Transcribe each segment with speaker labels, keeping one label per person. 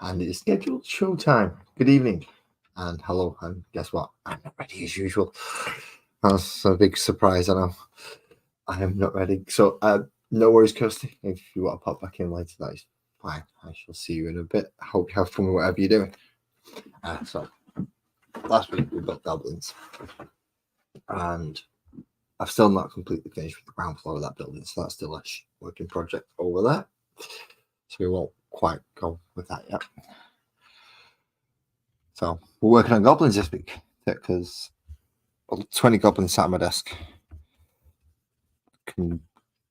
Speaker 1: And it's scheduled showtime. Good evening and hello. And guess what? I'm not ready as usual. That's a big surprise, I know. I am not ready. So, no worries, Kirsty. If you want to pop back in later, that is fine. I shall see you in a bit. I hope you have fun with whatever you're doing. So, last week we built goblins, and I've still not completely finished with the ground floor of that building, so that's still a working project over there. So we won't quite go with that yet. So we're working on goblins this week because 20 goblins sat on my desk can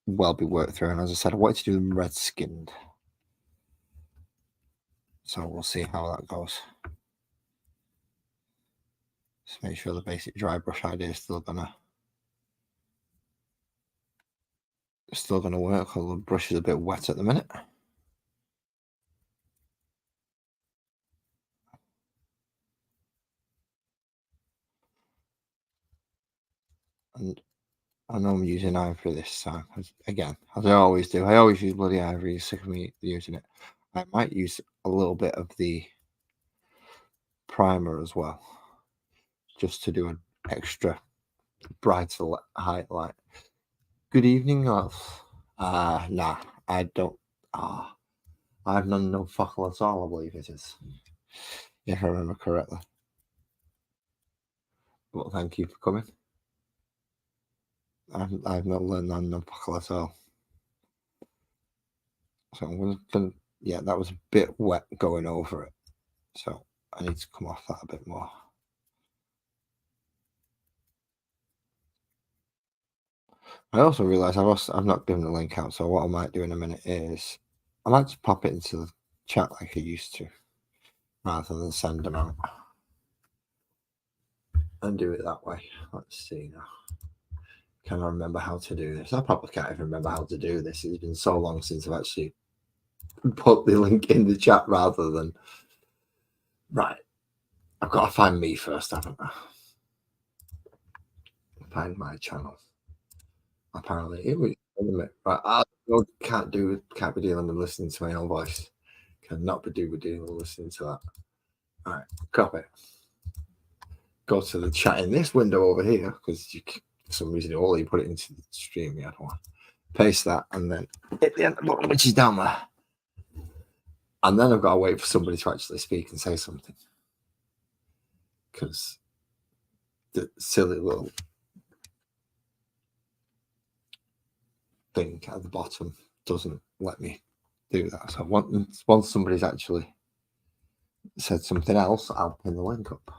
Speaker 1: well be worked through. And as I said, I wanted to do them red skinned. So we'll see how that goes. Just make sure the basic dry brush idea is still gonna work. The brush is a bit wet at the minute. And I know I'm using ivory this time. Again, as I always do, I always use bloody ivory. You're sick of me using it. I might use a little bit of the primer as well, just to do an extra brighter highlight. Good evening, love. Nah, I don't. I've done no fuckle at all, I believe it is. If I remember correctly. Well, thank you for coming. I've not learned that no fuckle at all. So I'm gonna, yeah, that was a bit wet going over it. So I need to come off that a bit more. I also realise I've not given the link out, so what I might do in a minute is I might just pop it into the chat like I used to, rather than send them out. And do it that way. Let's see now. Can I remember how to do this? I probably can't even remember how to do this. It's been so long since I've actually put the link in the chat rather than... Right. I've got to find me first, haven't I? Find my channel. Apparently, it was... Right. I can't be dealing with listening to my own voice. Cannot be dealing with listening to that. All right. Copy. Go to the chat in this window over here because for some reason you put it into the stream. Yeah, I don't want to paste that and then hit the end button, which is down there. And then I've got to wait for somebody to actually speak and say something because the silly little thing at the bottom doesn't let me do that. So once somebody's actually said something else, I'll pin the link up.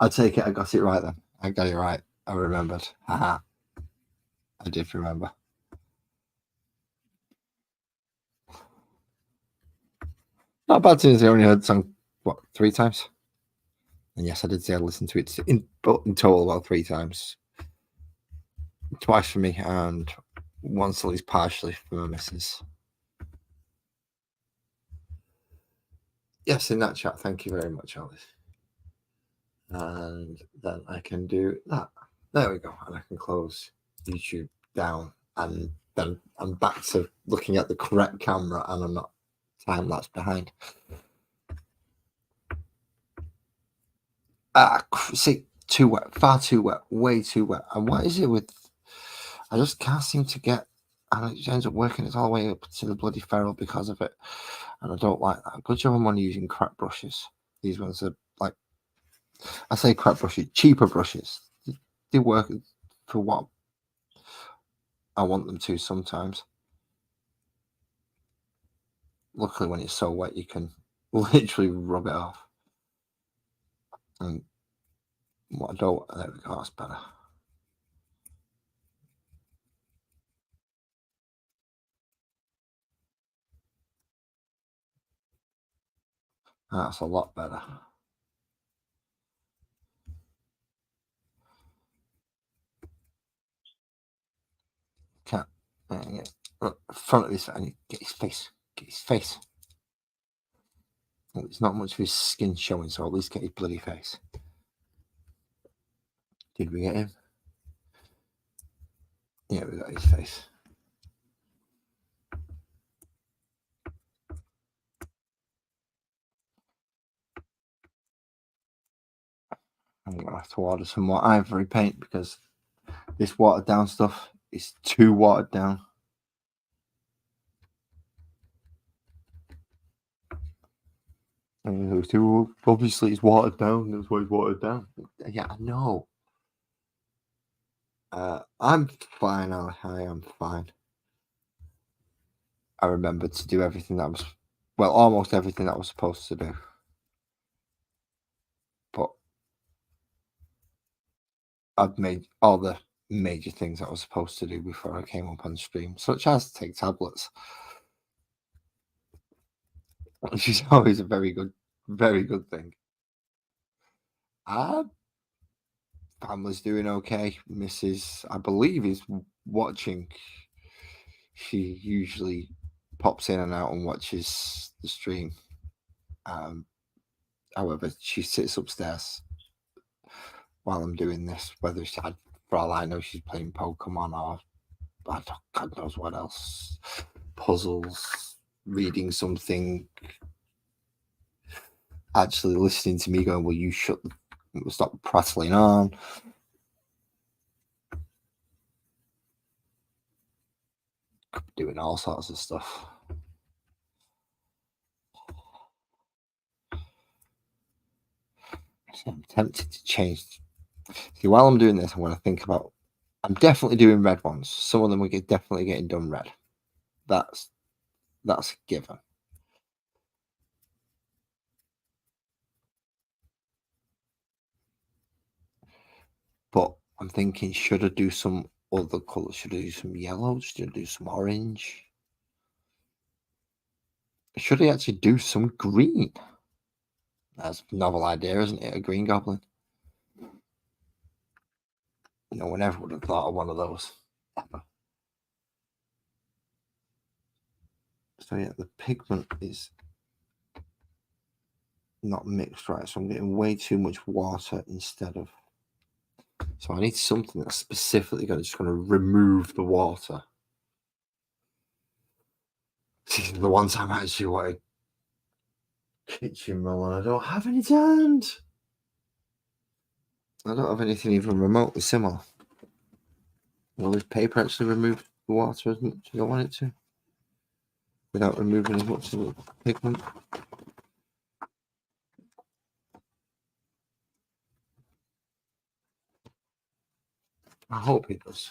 Speaker 1: I take it I got it right then. I got it right. I remembered. Haha. I did remember. Not bad since I only heard the song, 3 times? And yes, I did say I listened to it in total about 3 times. Twice for me and once at least partially for my missus. Yes, in that chat. Thank you very much, Alice. And then I can do that. There we go. And I can close YouTube down. And then I'm back to looking at the correct camera and I'm not time-lapse behind. See, too wet. Far too wet. Way too wet. And what is it with... I just can't seem to get... And it ends up working its all the way up to the bloody feral because of it. And I don't like that. Good job I'm only using crap brushes. These ones are like... I say crap brushes. Cheaper brushes. They work for what I want them to sometimes. Luckily, when it's so wet, you can literally rub it off. And what I don't... There we go. That's better. That's a lot better. Can't front of this. I need to get his face. Get his face. Well, it's not much of his skin showing, so at least get his bloody face. Did we get him? Yeah, we got his face. I'm going to have to order some more ivory paint because this watered down stuff is too watered down. And those two, obviously, it's watered down. That's why it's watered down. Yeah, I know. I'm fine. I am fine. I remembered to do everything that was, well, almost everything that I was supposed to do. But I'd made all the major things I was supposed to do before I came up on stream, such as take tablets, which is always a very good thing. Family's doing okay. Mrs. I believe is watching. She usually pops in and out and watches the stream. However, she sits upstairs while I'm doing this. Whether she, for all I know, she's playing Pokemon or God knows what else, puzzles, reading something, actually listening to me going, "Will you stop prattling on?" Doing all sorts of stuff. So I'm tempted to change. See, while I'm doing this, I'm going to think about. I'm definitely doing red ones. Some of them are definitely getting done red. That's a given. But I'm thinking, should I do some other colours? Should I do some yellow? Should I do some orange? Should I actually do some green? That's a novel idea, isn't it? A green goblin. No one ever would have thought of one of those ever. So yeah, the pigment is not mixed right, so I'm getting way too much water instead of. So I need something that's specifically going to remove the water. These are the ones I'm actually wanting. Kitchen roll, and I don't have any turned. I don't have anything even remotely similar. Will this paper actually remove the water as much as I want it to? Without removing as much of the pigment? I hope it does.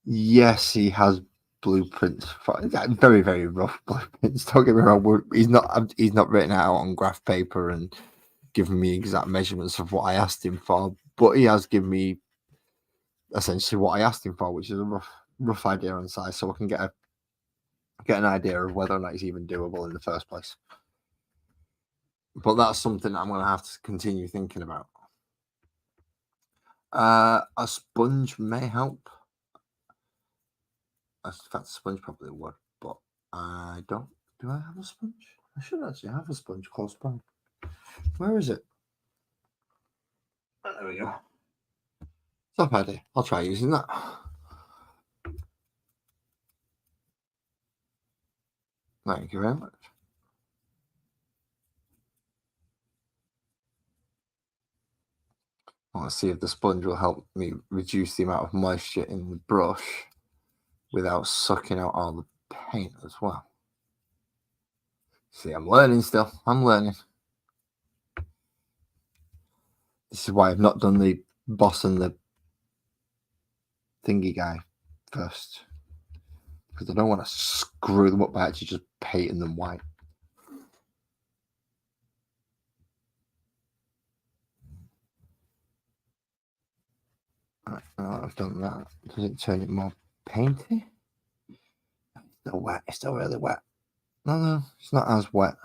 Speaker 1: Yes, he has blueprints. Very, very rough blueprints. Don't get me wrong. He's not written out on graph paper and given me exact measurements of what I asked him for, but he has given me essentially what I asked him for, which is a rough idea on size, so I can get an idea of whether or not it's even doable in the first place. But that's something I'm going to have to continue thinking about. A sponge may help. In fact, a sponge probably would, but I don't. Do I have a sponge? I should actually have a sponge close by. Where is it? Oh, there we go. Top idea. I'll try using that. Thank you very much. I want to see if the sponge will help me reduce the amount of moisture in the brush without sucking out all the paint as well. See, I'm learning still. I'm learning. This is why I've not done the boss and the thingy guy first. Because I don't want to screw them up by actually just painting them white. Right, now I've done that. Does it turn it more painty? It's still wet. It's still really wet. No, it's not as wet.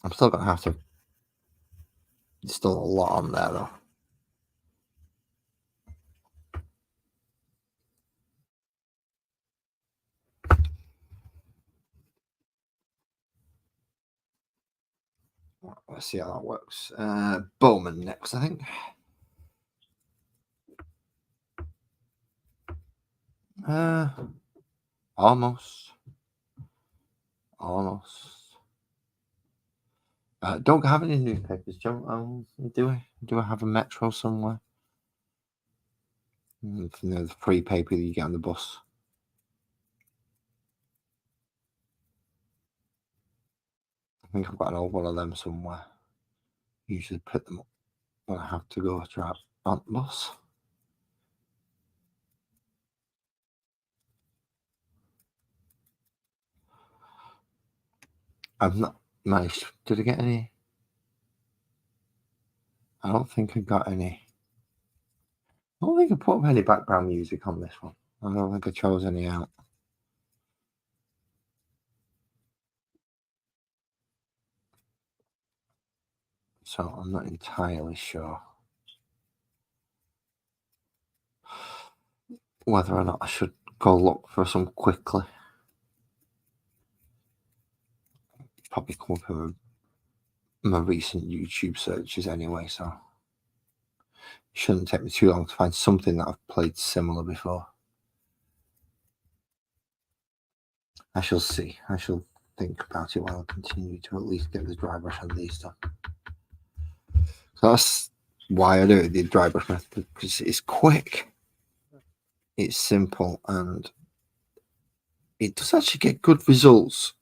Speaker 1: I'm still going to have to. There's still a lot on there, though. Let's see how that works. Bowman next, I think. Almost. Don't have any newspapers, Joe. Do I? Do I have a Metro somewhere? The free paper that you get on the bus. I think I've got an old one of them somewhere. Usually put them up when I have to go to on the bus. I've not managed. Did I get any? I don't think I got any. I don't think I put up any background music on this one. I don't think I chose any out. So I'm not entirely sure whether or not I should go look for some quickly. Probably come up with my recent YouTube searches anyway, so it shouldn't take me too long to find something that I've played similar before. I shall see. I shall think about it while I continue to at least get the dry brush on these done. So that's why I do it, the dry brush method, because it's quick, it's simple, and it does actually get good results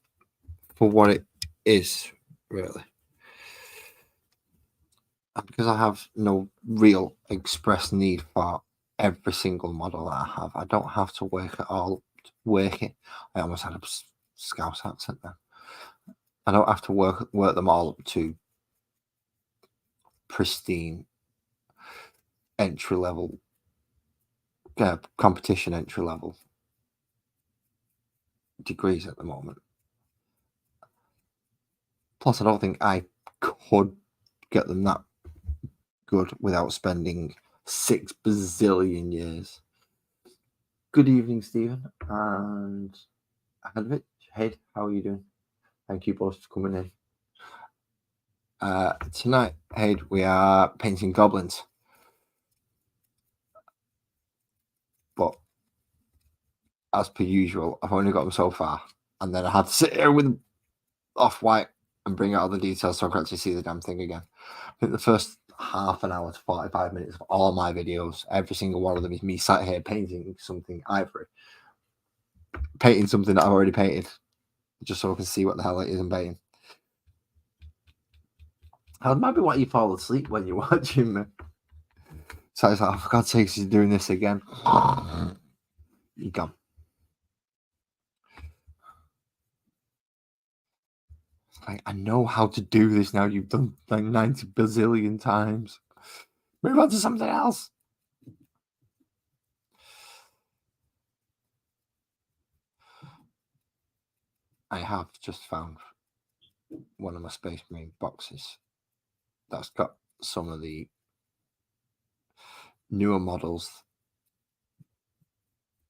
Speaker 1: for what it is, really. And because I have no real express need for every single model that I have, I don't have to work it. I almost had a Scouse accent there. I don't have to work them all up to pristine entry level competition entry level degrees at the moment. Plus, I don't think I could get them that good without spending 6 bazillion years. Good evening, Stephen, and ahead of it, Head, how are you doing? Thank you both for coming in. Tonight, Head, we are painting goblins, but as per usual, I've only got them so far, and then I had to sit here with off-white and bring out all the details so I can actually see the damn thing again. I think the first half an hour to 45 minutes of all my videos, every single one of them is me sat here painting something ivory. Painting something that I've already painted, just so I can see what the hell it is I'm painting. That might be why you fall asleep when you're watching me. So it's like, oh, for God's sake, he's doing this again. You're gone. Like, I know how to do this now. You've done like 90 bazillion times. Move on to something else. I have just found one of my Space Marine boxes that's got some of the newer models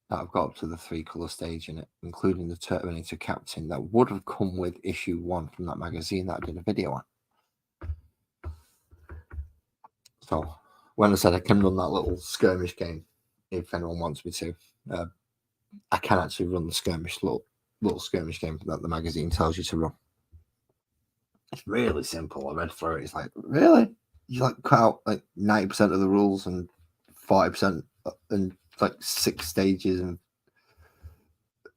Speaker 1: that I've got up to the 3-color stage in it, including the Terminator Captain that would have come with issue 1 from that magazine that I did a video on. So when I said I can run that little skirmish game, if anyone wants me to, I can actually run the skirmish little skirmish game that the magazine tells you to run. It's really simple. I read through it. It's like, really? You like cut out like 90% of the rules and 40% and like 6 stages, and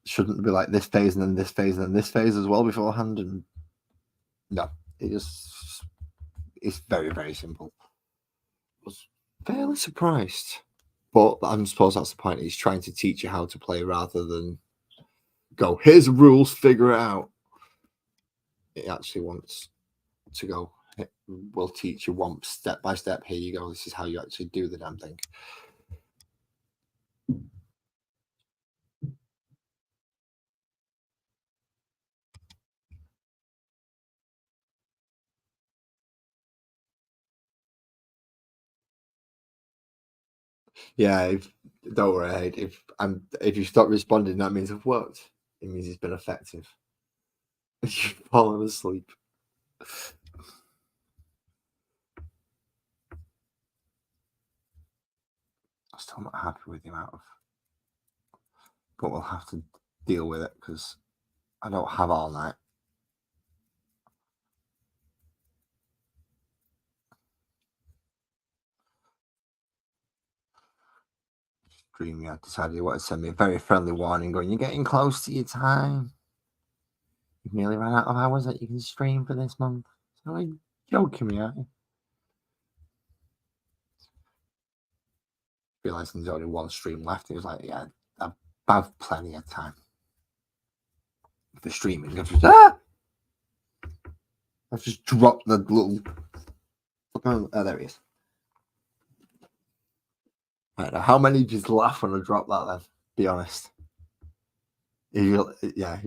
Speaker 1: shouldn't be like this phase and then this phase and then this phase as well beforehand. And no, it's very, very simple. I was fairly surprised, but I suppose that's the point. He's trying to teach you how to play rather than go, here's the rules, figure it out. It actually wants to go, we'll teach you one step by step. Here you go. This is how you actually do the damn thing. Yeah, don't worry. If you stop responding, that means I've worked. It means it's been effective. If you've fallen asleep. I'm still not happy with the amount of, but we'll have to deal with it because I don't have all night. StreamYard decided he wanted to send me a very friendly warning going, you're getting close to your time. You've nearly run out of hours that you can stream for this month. So you're joking me, aren't you? Realising there's only one stream left, he was like, yeah, I have plenty of time for streaming. I've just dropped the little... Oh, there he is. Right, now, how many just laugh when I drop that then? Be honest. Yeah.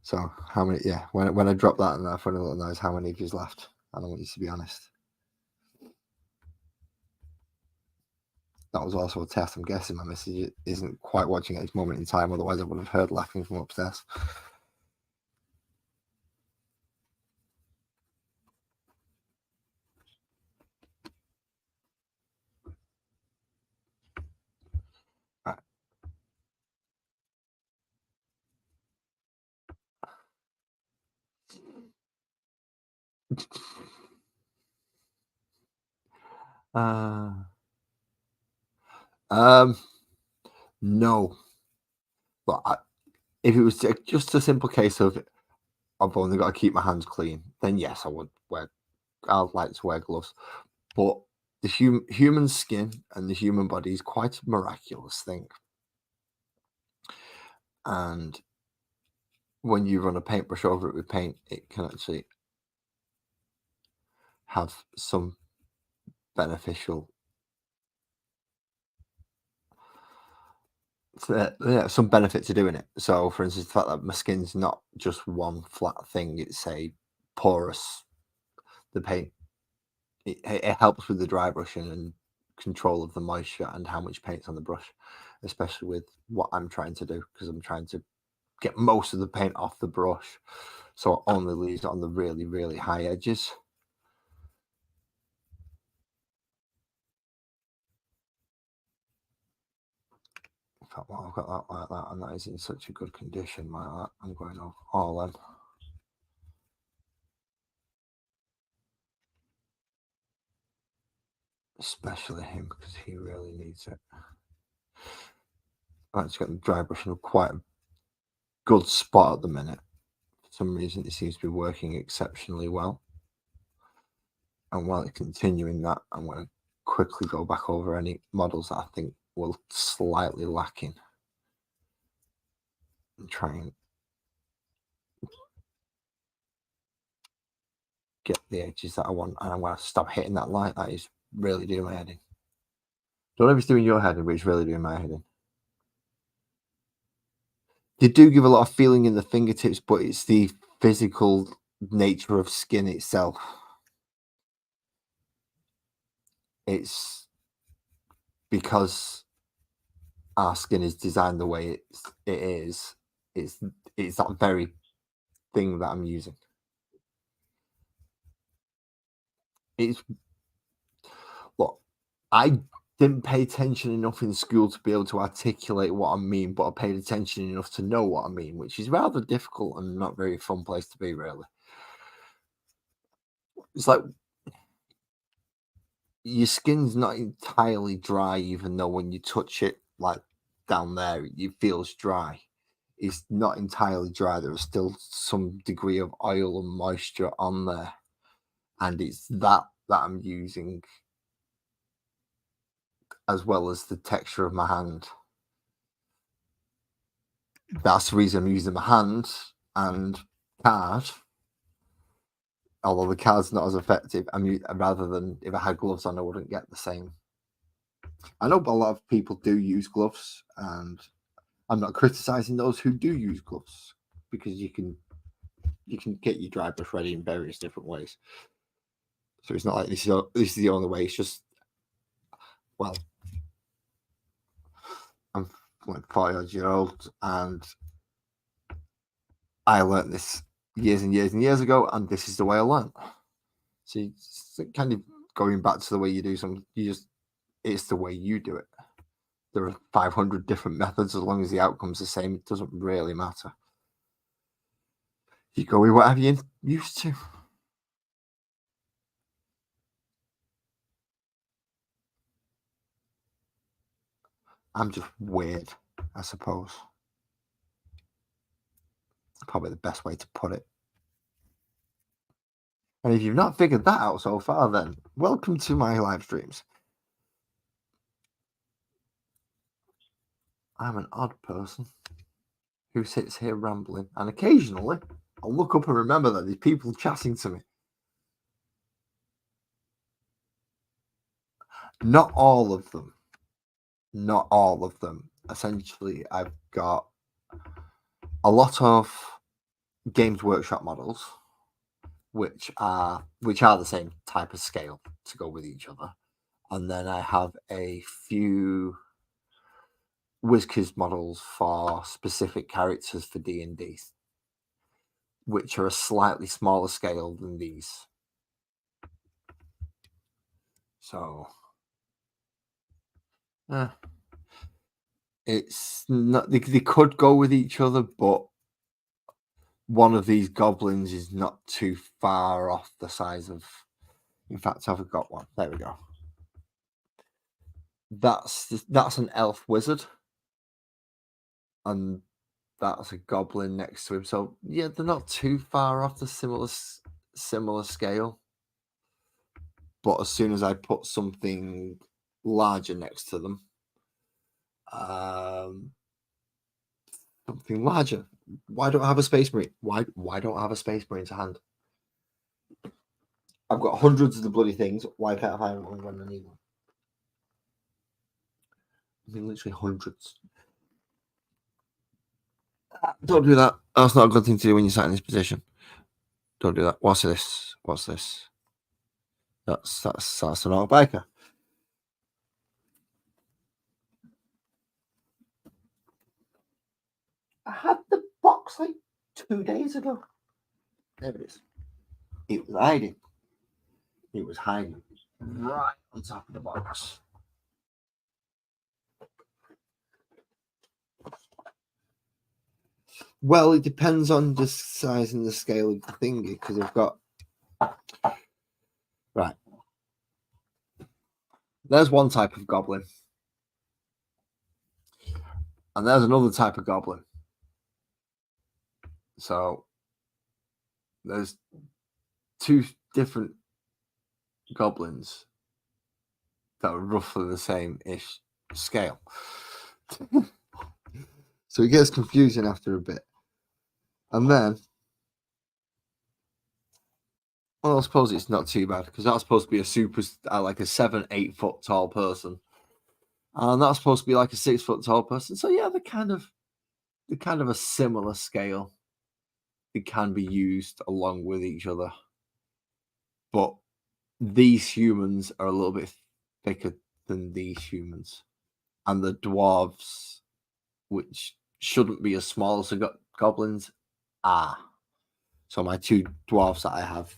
Speaker 1: So how many? Yeah, when I drop that and that funny little noise, how many of you's laughed? I don't want you to be honest. That was also a test. I'm guessing my message isn't quite watching at this moment in time. Otherwise, I would have heard laughing from upstairs. No, but if it was just a simple case of I've only got to keep my hands clean, then yes, I would wear. I'd like to wear gloves, but the human skin and the human body is quite a miraculous thing, and when you run a paintbrush over it with paint, it can actually have some beneficial, some benefit to doing it. So, for instance, the fact that my skin's not just one flat thing; it's a porous. The paint it helps with the dry brushing and control of the moisture and how much paint's on the brush, especially with what I'm trying to do, because I'm trying to get most of the paint off the brush, so it only leaves it on the really, really high edges. In fact, well, I've got that like that, and that is in such a good condition like that. I'm going all in. Especially him, because he really needs it. I've actually got the dry brushing in quite a good spot at the minute. For some reason, it seems to be working exceptionally well. And while it's continuing that, I'm going to quickly go back over any models that I think will slightly lacking and try and get the edges that I want. And I'm going to stop hitting that light. That is really doing my head in. Don't know if it's doing your head in, but it's really doing my head in. They do give a lot of feeling in the fingertips, but it's the physical nature of skin itself. It's because our skin is designed the way it is. It's that very thing that I'm using. It's look, I didn't pay attention enough in school to be able to articulate what I mean, but I paid attention enough to know what I mean, which is rather difficult and not very fun place to be, really. It's like your skin's not entirely dry, even though when you touch it, like down there, it feels dry. It's not entirely dry. There is still some degree of oil and moisture on there, and it's that I'm using, as well as the texture of my hand. That's the reason I'm using my hand and card. Although the card's not as effective, rather than if I had gloves on, I wouldn't get the same. I know a lot of people do use gloves, and I'm not criticizing those who do use gloves, because you can get your dry brush ready in various different ways. So it's not like this is the only way. It's just, well, I'm like 40-odd-year-old, and I learned this years and years and years ago, and this is the way I learned. So it's kind of going back to the way you do something. It's the way you do it. There are 500 different methods. As long as the outcome's the same, it doesn't really matter. You go with whatever you're used to. I'm just weird, I suppose. Probably the best way to put it. And if you've not figured that out so far, then welcome to my live streams. I'm an odd person who sits here rambling, and occasionally I'll look up and remember that there's people chatting to me. Not all of them. Not all of them. Essentially, I've got a lot of Games Workshop models, which are the same type of scale to go with each other, and then I have a few WizKids models for specific characters for D&D, which are a slightly smaller scale than these. So, it's not. They could go with each other, but one of these goblins is not too far off the size of. In fact, I've got one. There we go. That's an elf wizard, and that's a goblin next to him. So yeah, they're not too far off the similar scale. But as soon as I put something larger next to them, something larger. Why don't I have a Space Marine? Why don't I have a Space Marine to hand? I've got hundreds of the bloody things. Why can't I find one when I need one? I mean, literally hundreds. Don't do that. That's not a good thing to do when you're sat in this position. Don't do that. What's this? What's this? That's an old biker. I had the box like 2 days ago. There it is. It was hiding. It was hiding right on top of the box. Well, it depends on the size and the scale of the thingy, because I've got. Right. There's one type of goblin. And there's another type of goblin. So there's 2 different goblins that are roughly the same-ish scale. So it gets confusing after a bit. And then, well, I suppose it's not too bad, because that's supposed to be a super, like a 7-8 foot tall person. And that's supposed to be like a 6 foot tall person. So yeah, they're kind of a similar scale. They can be used along with each other. But these humans are a little bit thicker than these humans. And the dwarves, which shouldn't be as small as the goblins, are. So my 2 dwarves that I have,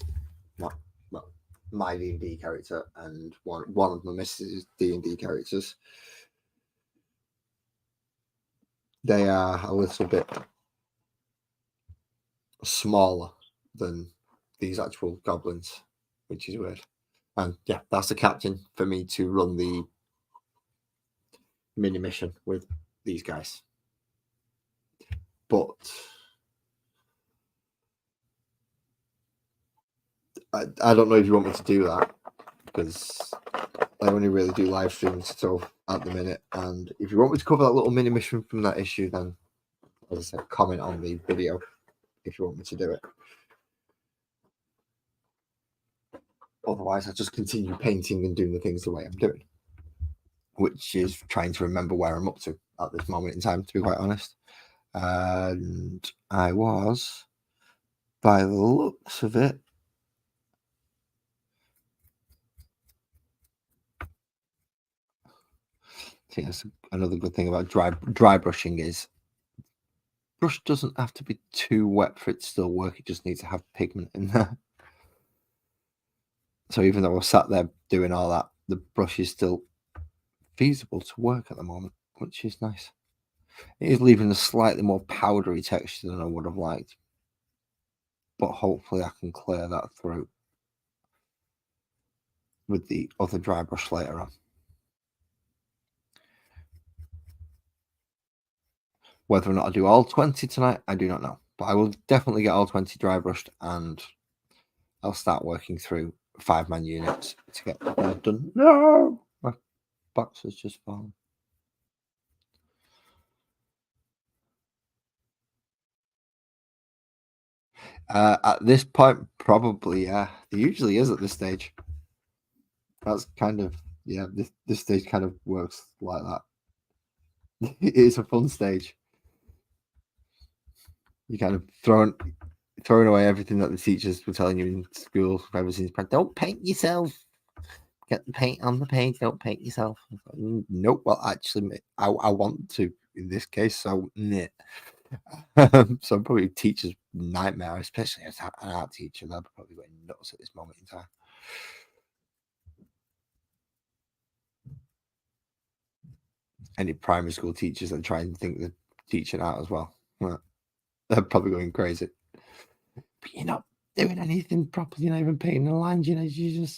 Speaker 1: my D&D character and one of my Mrs. D&D characters, they are a little bit smaller than these actual goblins, which is weird. And yeah, that's the captain for me to run the mini mission with these guys. But I don't know if you want me to do that, because I only really do live streams stuff at the minute. And if you want me to cover that little mini mission from that issue, then, as I said, comment on the video if you want me to do it. Otherwise, I just continue painting and doing the things the way I'm doing, which is trying to remember where I'm up to at this moment in time, to be quite honest. And I was, by the looks of it, I think that's another good thing about dry brushing is brush doesn't have to be too wet for it to still work. It just needs to have pigment in there. So even though I sat there doing all that, the brush is still feasible to work at the moment, which is nice. It is leaving a slightly more powdery texture than I would have liked, but hopefully I can clear that through with the other dry brush later on. Whether or not I do all 20 tonight, I do not know. But I will definitely get all 20 dry brushed, and I'll start working through 5-man units to get the job done. No! My box has just fallen. At this point, probably, yeah. It usually is at this stage. That's kind of, yeah, this stage kind of works like that. It is a fun stage. You kind of throwing away everything that the teachers were telling you in school ever since. Don't paint yourself. Get the paint on the page. Don't paint yourself. Nope. Well, actually, I want to in this case. So, nah. So probably teacher's nightmare, especially as an art teacher. They're probably going nuts at this moment in time. Any primary school teachers that try and think they're teaching art as well, they're probably going crazy. But you're not doing anything properly. You're not even painting the lines. You know, you're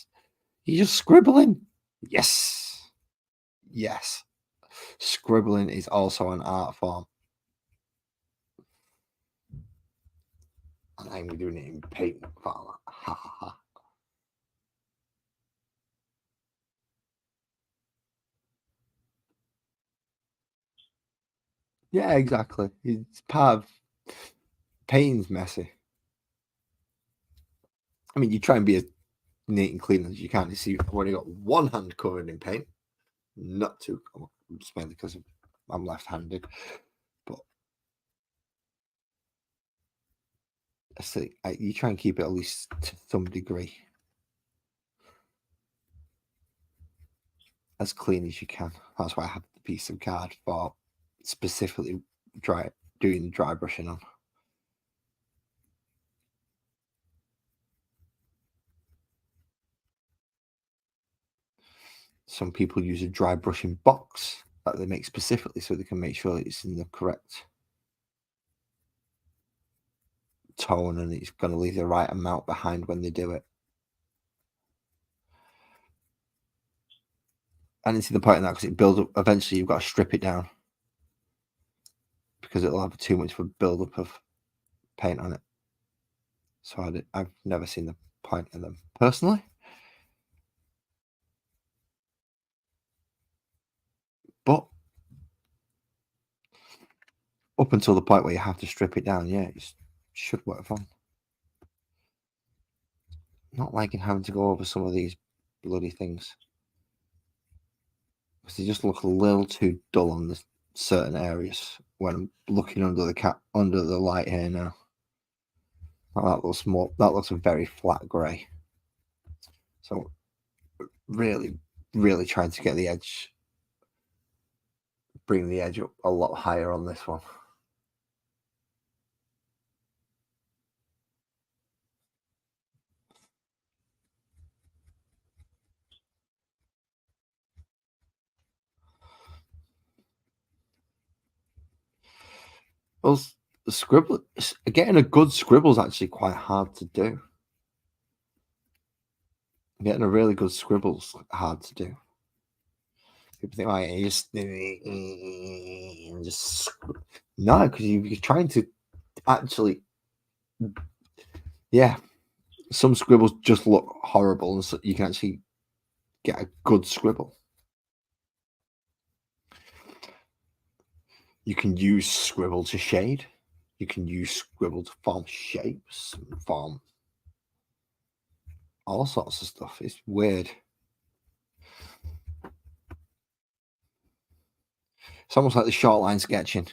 Speaker 1: just scribbling. Yes, yes. Scribbling is also an art form. And I'm doing it in paint. Ha ha ha. Yeah, exactly. It's part of painting's messy. I mean, you try and be as neat and clean as you can. You see, I've already got one hand covered in paint, not two. It's mainly because I'm left-handed. But I see, you try and keep it at least to some degree as clean as you can. That's why I have the piece of card for specifically doing dry brushing on. Some people use a dry brushing box that they make specifically so they can make sure it's in the correct tone and it's going to leave the right amount behind when they do it. And it's the point in that because it builds up. Eventually, you've got to strip it down because it'll have too much of a build-up of paint on it. So I've never seen the point in them personally. But up until the point where you have to strip it down, yeah, it should work fine. Not liking having to go over some of these bloody things because they just look a little too dull on the certain areas when I'm looking under the light here now. That looks a very flat grey. So really, really trying to get the edge, bring the edge up a lot higher on this one. Well, getting a good scribble is actually quite hard to do. Getting a really good scribble's hard to do. People think, like, you just no, because you're trying to actually, yeah. Some scribbles just look horrible, and so you can actually get a good scribble. You can use scribble to shade. You can use scribble to form shapes, form all sorts of stuff. It's weird. It's almost like the short line sketching.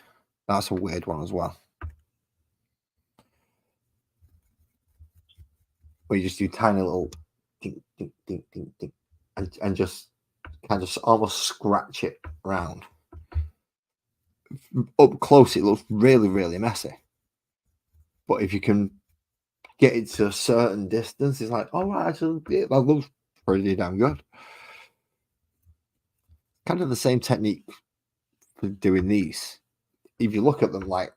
Speaker 1: That's a weird one as well. Where you just do tiny little ding, ding, ding, ding, ding, and just kind of almost scratch it around. Up close, it looks really, really messy. But if you can get it to a certain distance, it's like, oh, actually, yeah, that looks pretty damn good. Kind of the same technique for doing these. If you look at them like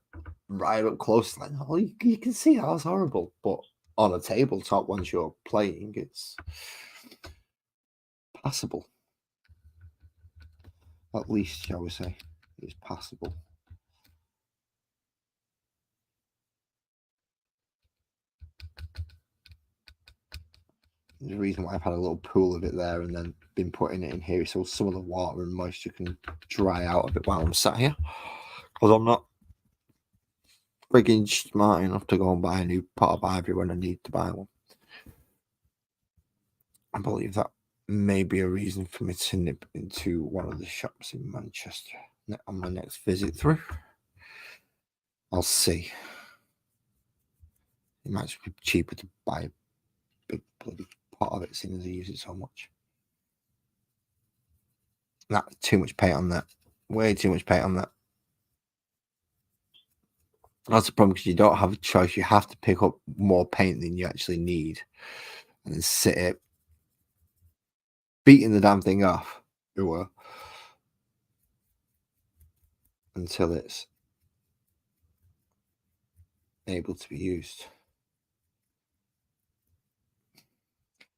Speaker 1: right up close, like, oh, you can see how it's horrible. But on a tabletop, once you're playing, it's passable. At least, shall we say, it's passable. the reason why I've had a little pool of it there and then been putting it in here is so some of the water and moisture can dry out a bit while I'm sat here. Because I'm not frigging smart enough to go and buy a new pot of ivory when I need to buy one. I believe that may be a reason for me to nip into one of the shops in Manchester on my next visit through. I'll see. It might be cheaper to buy a big bloody pot of it, seeing as I use it so much. That's too much paint on that. Way too much paint on that. That's the problem, because you don't have a choice. You have to pick up more paint than you actually need and then sit it, beating the damn thing off until it's able to be used.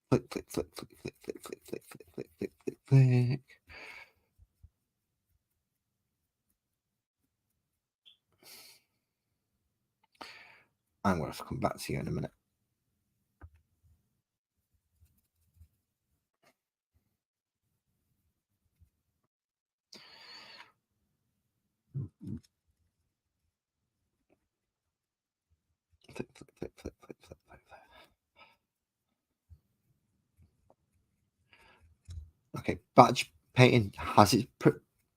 Speaker 1: Flick, flick, flick, flick, flick, flick, flick, flick, flick, flick, flick, flick, flick. I'm going to have to come back to you in a minute. Flick, flick, flick, flick, flick, flick, flick. Okay, batch painting has its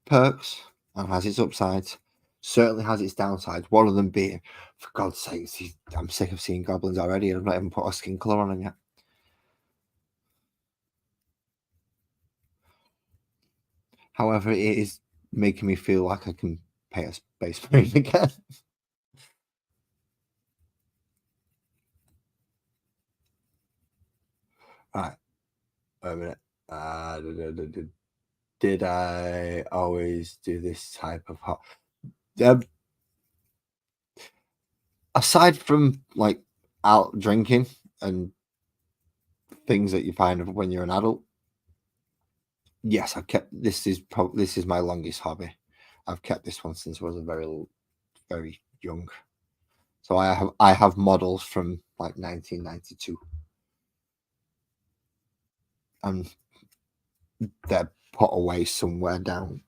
Speaker 1: perks and has its upsides. Certainly has its downsides. One of them being, for God's sake, I'm sick of seeing goblins already, and I've not even put a skin colour on them yet. However, it is making me feel like I can paint a space marine again. Right. Wait a minute. Did I always do this type of hot? Aside from like out drinking and things that you find when you're an adult, yes, I've kept this is my longest hobby. I've kept this one since I was very young. So I have models from like 1992, and they're put away somewhere down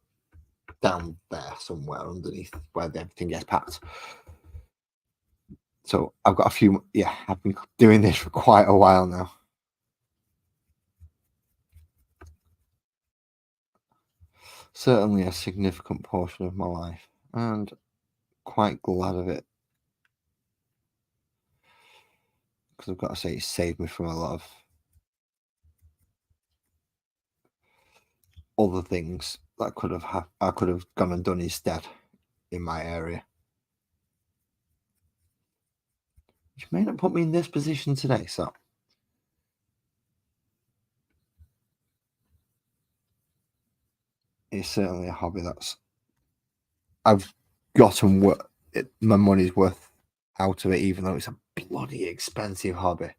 Speaker 1: there somewhere underneath where everything gets packed. So I've got a few. Yeah, I've been doing this for quite a while now. Certainly a significant portion of my life, and quite glad of it, because I've got to say it saved me from a lot of other things that I could have gone and done instead in my area, which may not put me in this position today. So it's certainly a hobby that's I've gotten my money's worth out of it, even though it's a bloody expensive hobby.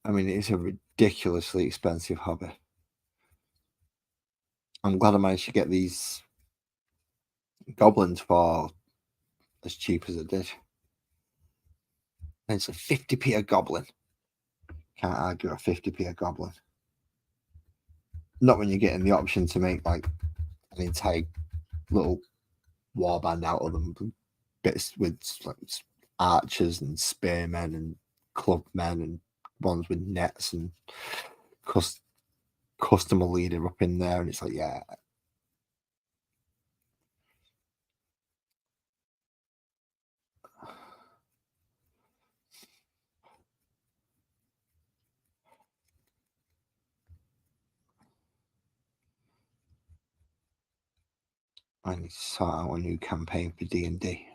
Speaker 1: I mean, it's a ridiculously expensive hobby. I'm glad I managed to get these goblins for as cheap as I did. And it's a 50p a goblin. Can't argue a 50p a goblin. Not when you're getting the option to make like an entire little warband out of them, bits with like archers and spearmen and clubmen and ones with nets and customer leader up in there, and it's like, yeah. I need to start out a new campaign for D&D,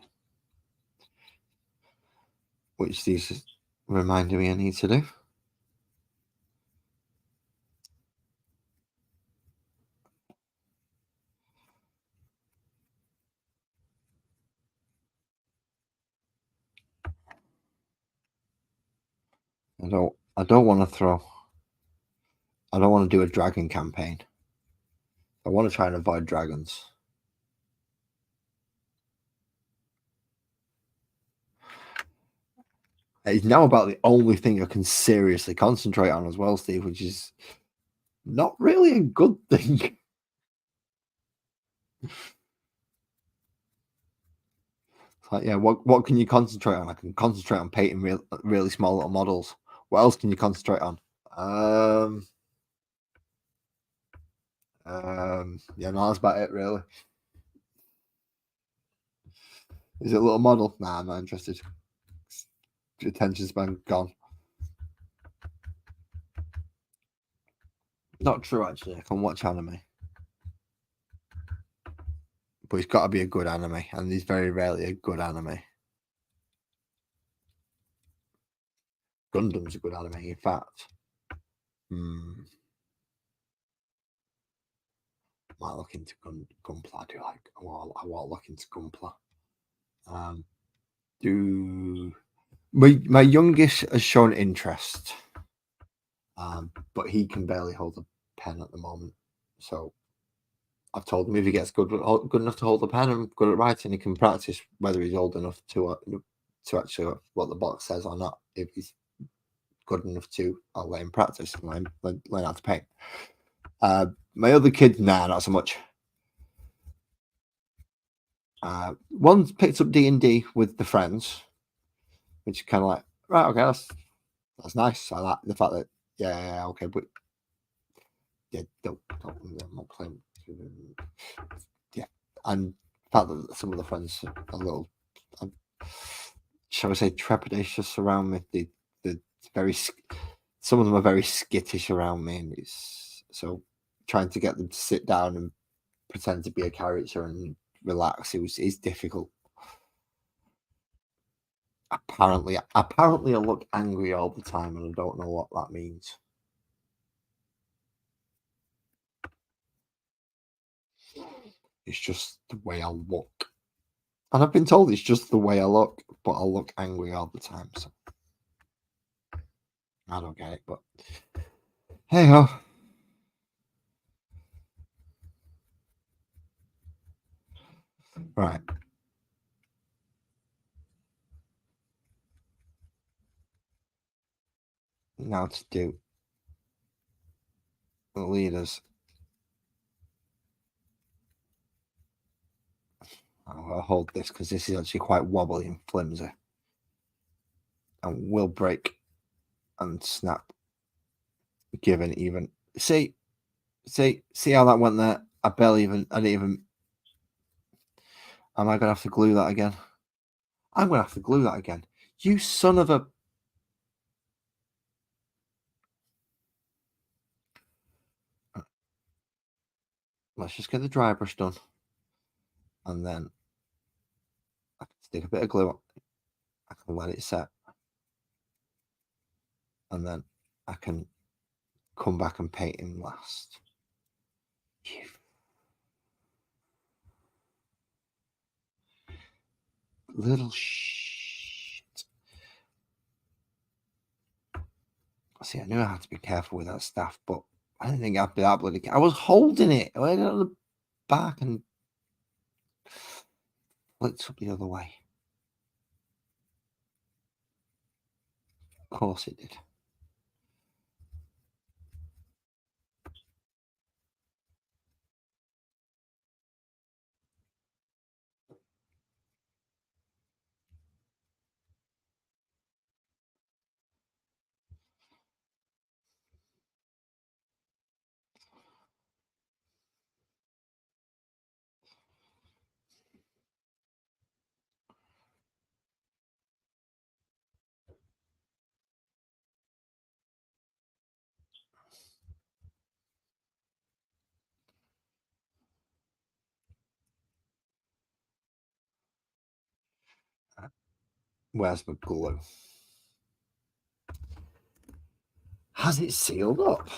Speaker 1: which these reminded me I need to do. I don't want to do a dragon campaign. I want to try and avoid dragons. It's now about the only thing I can seriously concentrate on as well, Steve, which is not really a good thing. Like, yeah, what can you concentrate on? I can concentrate on painting really small little models. What else can you concentrate on? Yeah, no, that's about it, really. Is it a little model? Nah, I'm not interested. Attention span gone. Not true, actually. I can watch anime, but it's got to be a good anime, and there's very rarely a good anime. Gundam's a good anime, in fact. Might look into Gunpla. I do like. I want to look into Gunpla. My youngest has shown interest, but he can barely hold a pen at the moment. So I've told him if he gets good enough to hold a pen and good at writing, he can practice whether he's old enough to actually what the box says or not. If he's good enough to, I'll let him practice and learn how to paint. My other kid, nah, not so much. One's picked up D&D with the friends, which is kind of like, right, okay, that's nice. I like the fact that, yeah, okay, but yeah, don't I'm not playing. Yeah, and the fact that some of the friends are a little, shall we say, trepidatious around me. They're very, some of them are very skittish around me, and it's so trying to get them to sit down and pretend to be a character and relax. It's difficult. Apparently, I look angry all the time, and I don't know what that means. It's just the way I look, and I've been told it's just the way I look, but I look angry all the time. So I don't get it, but hey ho. Right. Now to do the leaders. I'll hold this because this is actually quite wobbly and flimsy, and will break and snap. Given even see how that went there. I didn't even. Am I gonna have to glue that again? I'm gonna have to glue that again. You son of a. Let's just get the dry brush done, and then I can stick a bit of glue on. I can let it set, and then I can come back and paint him last. Little shit. See, I knew I had to be careful with that stuff, but I didn't think I'd be that bloody. I was holding it. I went on the back and flipped up the other way. Of course it did. Where's my glue? Has it sealed up?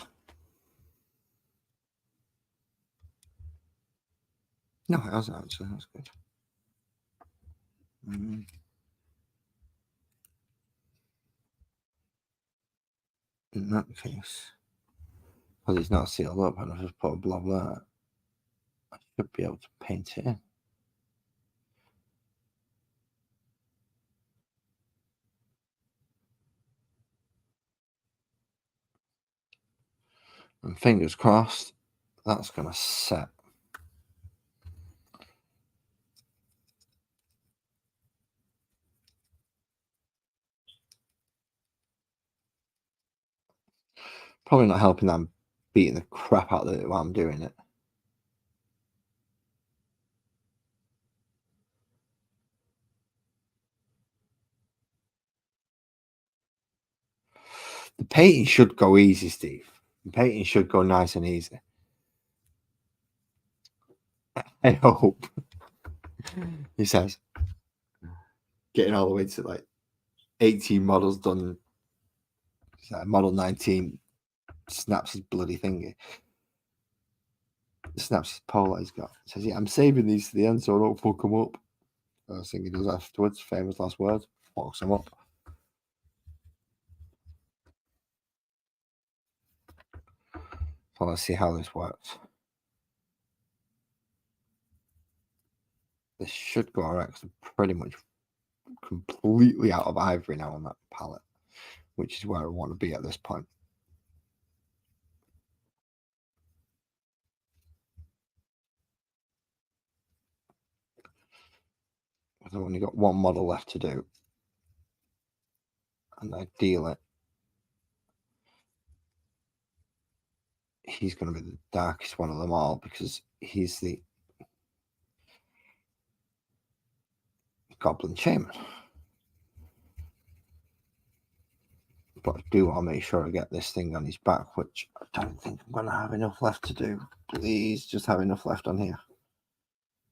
Speaker 1: No, it hasn't actually. That's good. In that case, because it's not sealed up, and I just put a blob there, I should be able to paint it in. And fingers crossed, that's going to set. Probably not helping that I'm beating the crap out of it while I'm doing it. The painting should go easy, Steve. The painting should go nice and easy. I hope. He says, getting all the way to like 18 models done. Model 19 snaps his bloody finger. Snaps his pole he's got. Says, yeah, I'm saving these to the end so I don't fuck them up. First thing he does afterwards, famous last words, fucks them up. So let's see how this works. This should go alright because I'm pretty much completely out of ivory now on that palette, which is where I want to be at this point. I've only got one model left to do, and ideally he's going to be the darkest one of them all because he's the Goblin Shaman. But I do want to make sure I get this thing on his back, which I don't think I'm going to have enough left to do. Please, just have enough left on here.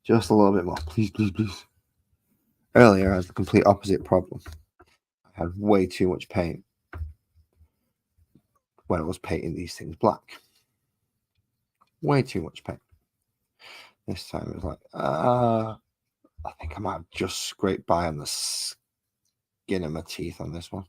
Speaker 1: Just a little bit more. Please, please, please. Earlier, I had the complete opposite problem. I had way too much paint when I was painting these things black. Way too much paint. This time it was like, I think I might have just scraped by on the skin of my teeth on this one.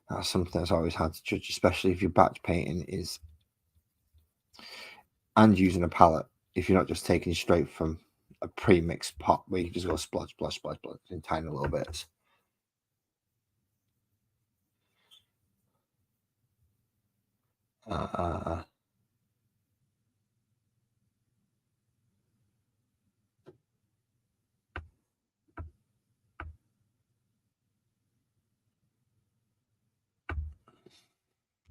Speaker 1: That's something that's always hard to judge, especially if you're batch painting and using a palette. If you're not just taking straight from a pre-mixed pot where you just go splodge, splodge, splodge, splodge in tiny little bits.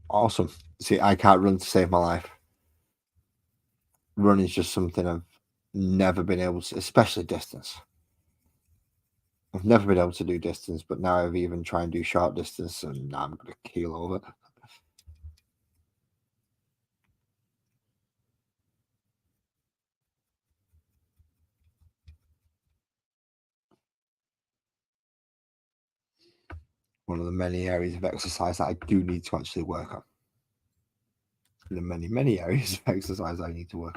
Speaker 1: Awesome. See, I can't run to save my life. Run is just something I've never been able to, especially distance. I've never been able to do distance, but now I've even tried and do short distance, and now I'm going to keel over. One of the many areas of exercise that I do need to actually work on. The many, many areas of exercise I need to work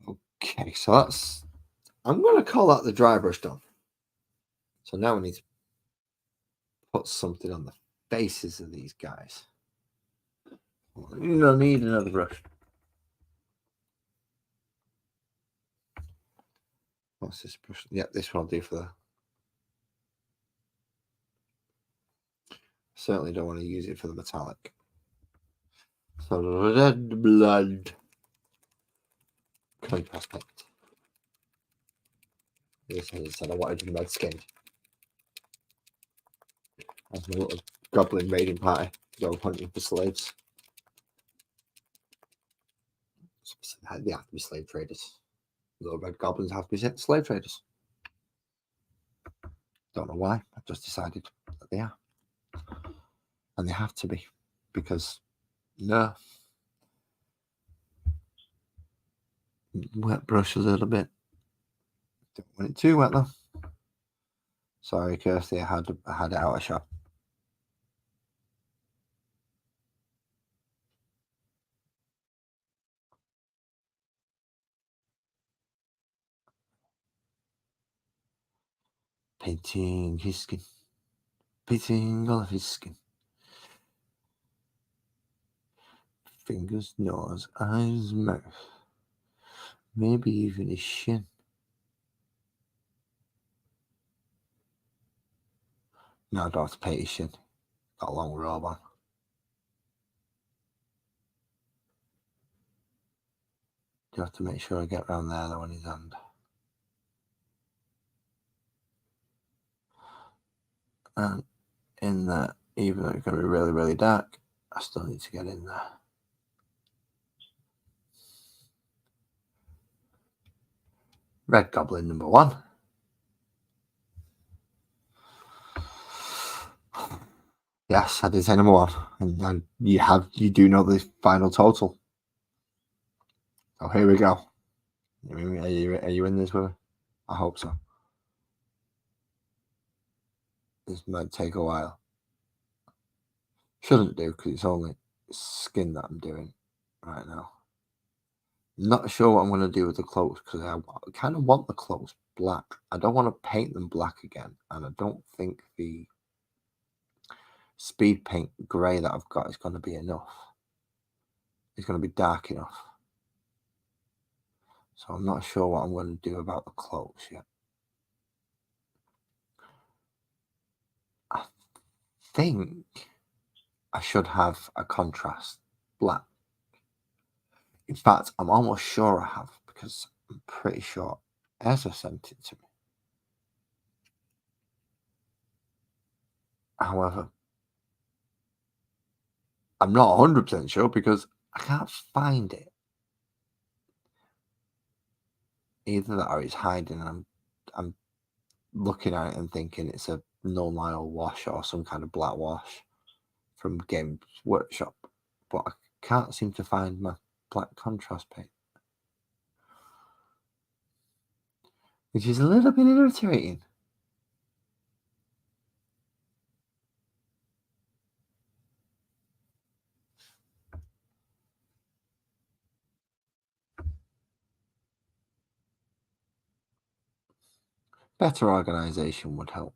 Speaker 1: on. Okay, so that's, I'm going to call that the dry brush done. So now we need to put something on the faces of these guys. You don't need another brush. What's this brush? Yeah, this one I'll do for the. Certainly don't want to use it for the metallic. So red blood. Contrast paint. This one said I wanted him red skinned. That's my little goblin raiding party. Go hunting for slaves. They have to be slave traders. Little red goblins have to be slave traders. Don't know why. I just decided that they are. And they have to be. Because, no. Wet brush a little bit. Don't want it too wet though. Sorry, Kirsty, I had it out of shot. Painting his skin. Painting all of his skin. fingers, nose, eyes, mouth. Maybe even his shin. No, I don't have to paint his shin. Got a long robe on. Do have to make sure I get around there though on his hand. And in there, even though it's going to be really, really dark, I still need to get in there. Red Goblin number 1. Yes, I did say number 1. And you do know the final total. So here we go. Are you in this with me? I hope so. This might take a while. Shouldn't do because it's only skin that I'm doing right now. Not sure what I'm going to do with the clothes because I kind of want the clothes black. I don't want to paint them black again, and I don't think the speed paint grey that I've got is going to be enough. It's going to be dark enough. So I'm not sure what I'm going to do about the clothes yet. I think I should have a contrast black. In fact, I'm almost sure I have because I'm pretty sure Ezra sent it to me. However, I'm not 100% sure because I can't find it. Either that or it's hiding and I'm looking at it and thinking it's a null nile wash or some kind of black wash from Games Workshop. But I can't seem to find my black contrast paint, which is a little bit irritating. Better organisation would help.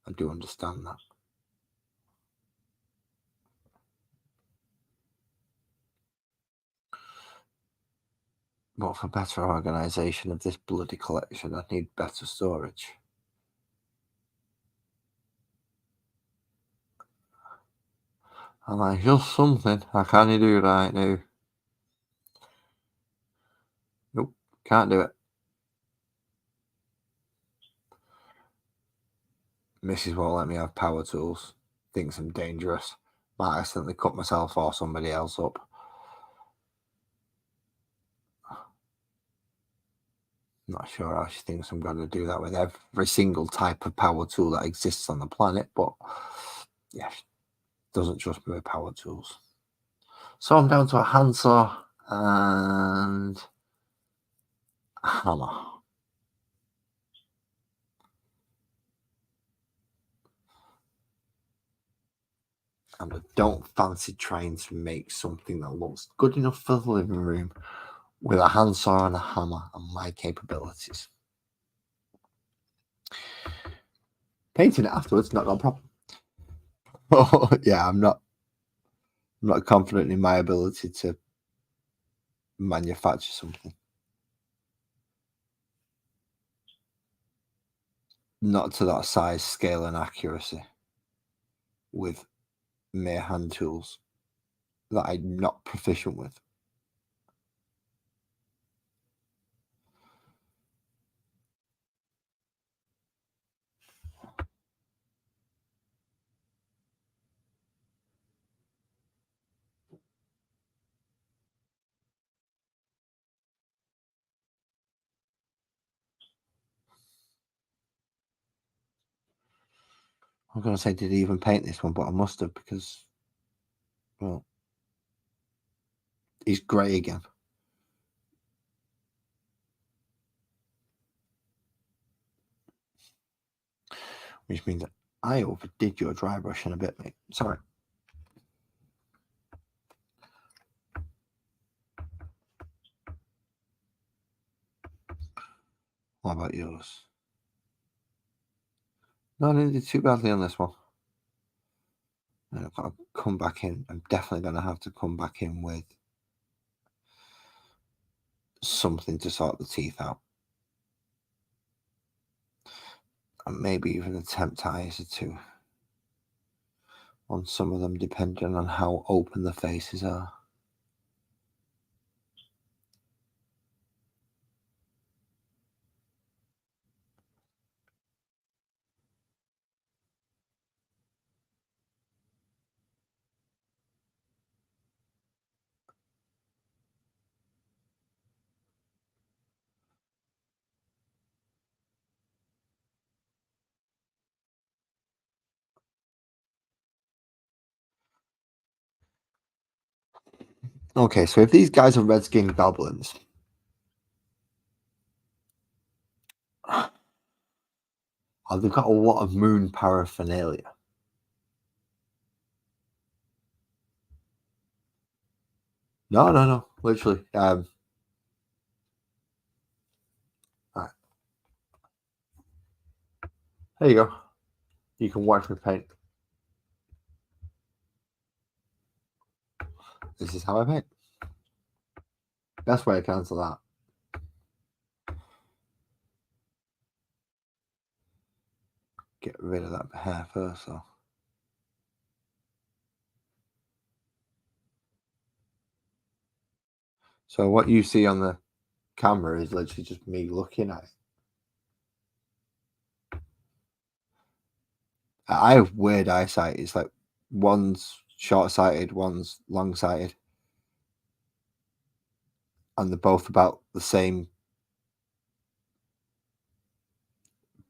Speaker 1: I do understand that. But for better organisation of this bloody collection, I need better storage. And that's just something I can't do right now. Nope, can't do it. Mrs. won't let me have power tools. Thinks I'm dangerous. Might accidentally cut myself or somebody else up. Not sure how she thinks I'm going to do that with every single type of power tool that exists on the planet, but yeah, she doesn't trust me with power tools. So I'm down to a handsaw and a hammer. And I don't fancy trying to make something that looks good enough for the living room with a handsaw and a hammer and my capabilities. Painting it afterwards, not a problem. Oh, yeah, I'm not confident in my ability to manufacture something. Not to that size, scale, and accuracy with mere hand tools that I'm not proficient with. I'm going to say, did he even paint this one? But I must have because, well, he's grey again. Which means that I overdid your dry brushing a bit, mate. Sorry. What about yours? No, I didn't do too badly on this one. And I've got a come back in. I'm definitely going to have to come back in with something to sort the teeth out. And maybe even a temp eyes or two on some of them, depending on how open the faces are. Okay, so if these guys are red-skinned goblins, they've got a lot of moon paraphernalia. No, literally. Right. There you go. You can watch me paint. This is how I paint. Best way to cancel that. Get rid of that hair first, though. So what you see on the camera is literally just me looking at it. I have weird eyesight. It's like one's short-sighted, one's long-sighted, and they're both about the same,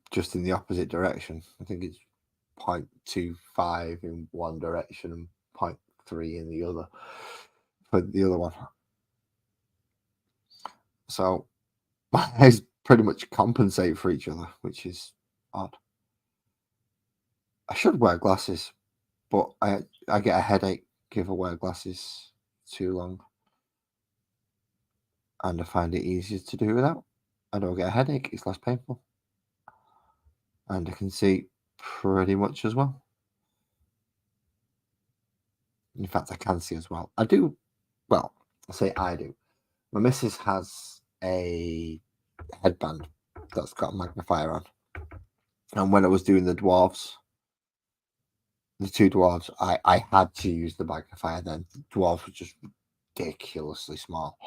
Speaker 1: just in the opposite direction. I think it's 0.25 in one direction and 0.3 in the other for the other one. So my eyes pretty much compensate for each other, which is odd. I should wear glasses, but I get a headache if I wear glasses too long, and I find it easier to do without. I don't get a headache; it's less painful, and I can see pretty much as well. In fact, I can see as well. I do. Well, I say I do. My missus has a headband that's got a magnifier on, and when I was doing the dwarves, the two dwarves, I had to use the magnifier. Then the dwarves were just ridiculously small.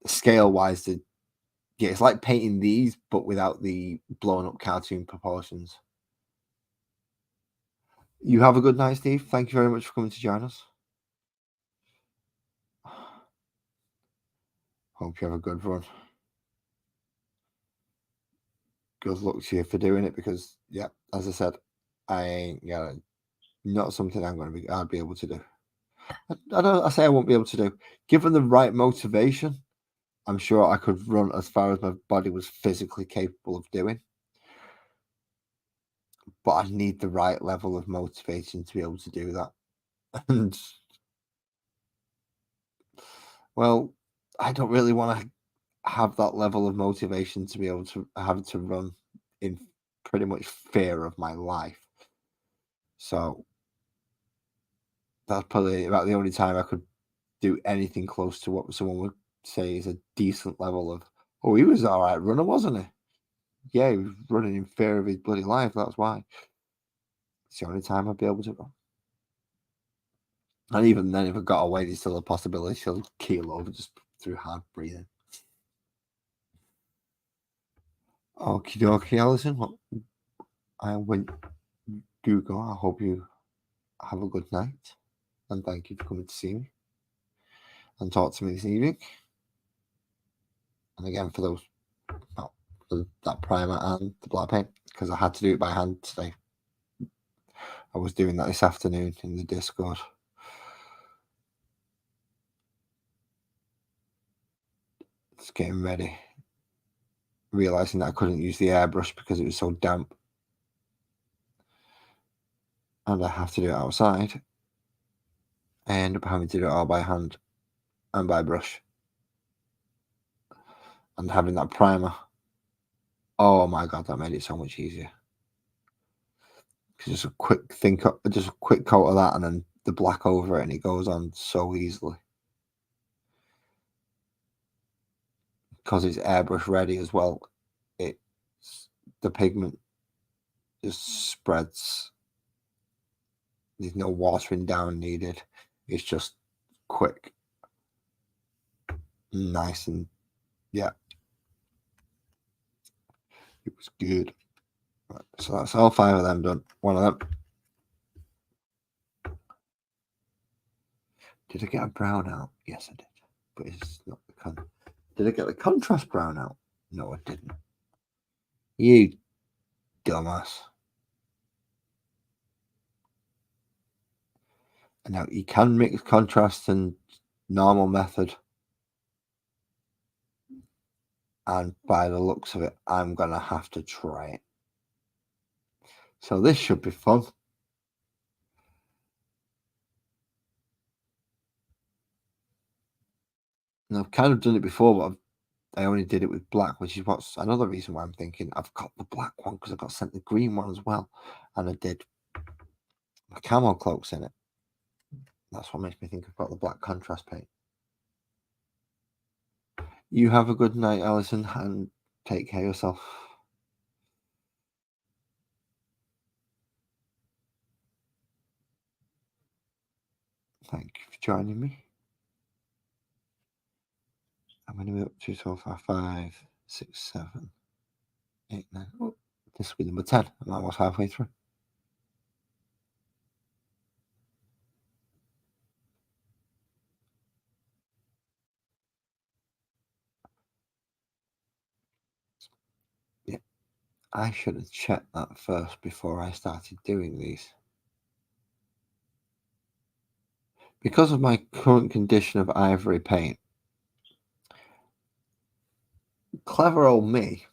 Speaker 1: Scale wise, yeah, it's like painting these, but without the blown up cartoon proportions. You have a good night, Steve. Thank you very much for coming to join us. Hope you have a good run. Good luck to you for doing it, because yeah, as I said, not something I'd be able to do. I say I won't be able to do. Given the right motivation, I'm sure I could run as far as my body was physically capable of doing. But I need the right level of motivation to be able to do that. And well, I don't really want to have that level of motivation to be able to have to run in pretty much fear of my life. So that's probably about the only time I could do anything close to what someone would say is a decent level of, oh, he was all right runner, wasn't he? Yeah, he was running in fear of his bloody life. That's why. It's the only time I'd be able to run. And even then, if I got away, there's still a possibility she'll keel over just through hard breathing. Okie dokie, Alison. Well, when you do go, I hope you have a good night. And thank you for coming to see me and talk to me this evening. And again, for that primer and the black paint, because I had to do it by hand today. I was doing that this afternoon in the Discord. Just getting ready. Realising that I couldn't use the airbrush because it was so damp. And I have to do it outside. I end up having to do it all by hand and by brush. And having that primer, oh my god, that made it so much easier. Just a quick coat of that, and then the black over it and it goes on so easily. Because it's airbrush ready as well, the pigment just spreads. There's no watering down needed. It's just quick, nice, and yeah, it was good. Right, so that's all 5 of them done. One of them. Did I get a brown out? Yes, I did. But it's not the Did I get the contrast brown out? No, I didn't. You dumbass. Now you can mix contrast and normal method. And by the looks of it, I'm going to have to try it. So this should be fun. And I've kind of done it before, but I only did it with black, which is what's another reason why I'm thinking I've got the black one because I got sent the green one as well. And I did my camo cloaks in it. That's what makes me think I've got the black contrast paint. You have a good night, Alison, and take care of yourself. Thank you for joining me. How many are we up to so far? 5, 6, 7, 8, 9. Oh, this will be number 10. I'm almost halfway through. Yeah, I should have checked that first before I started doing these. Because of my current condition of ivory paint, clever old me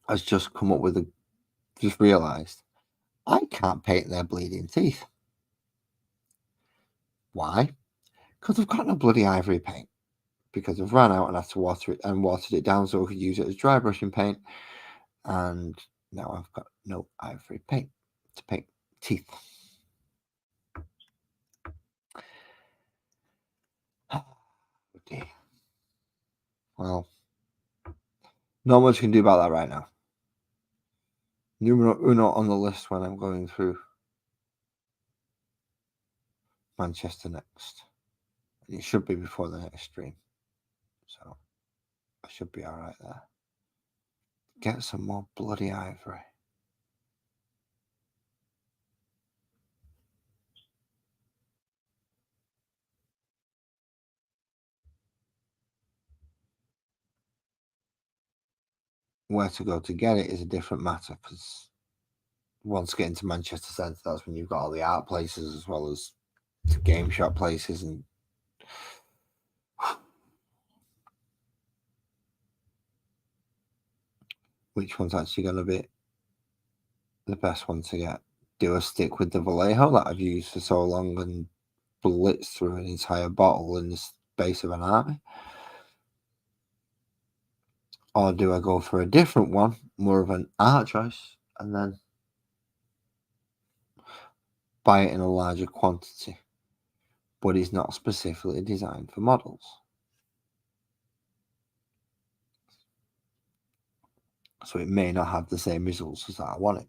Speaker 1: has just come up with just realised I can't paint their bleeding teeth. Why? Because I've got no bloody ivory paint. Because I've ran out and had to water it and watered it down so I could use it as dry brushing paint. And now I've got no ivory paint to paint teeth. Okay. Well, not much you can do about that right now. Numero uno on the list when I'm going through Manchester next. It should be before the next stream. So I should be alright there. Get some more bloody ivory. Where to go to get it is a different matter because once you get into Manchester Centre, that's when you've got all the art places as well as the game shop places and which one's actually going to be the best one to get. Do I stick with the Vallejo that I've used for so long and blitz through an entire bottle in the space of an army? Or do I go for a different one, more of an art choice, and then buy it in a larger quantity? But it's not specifically designed for models. So it may not have the same results as I want it.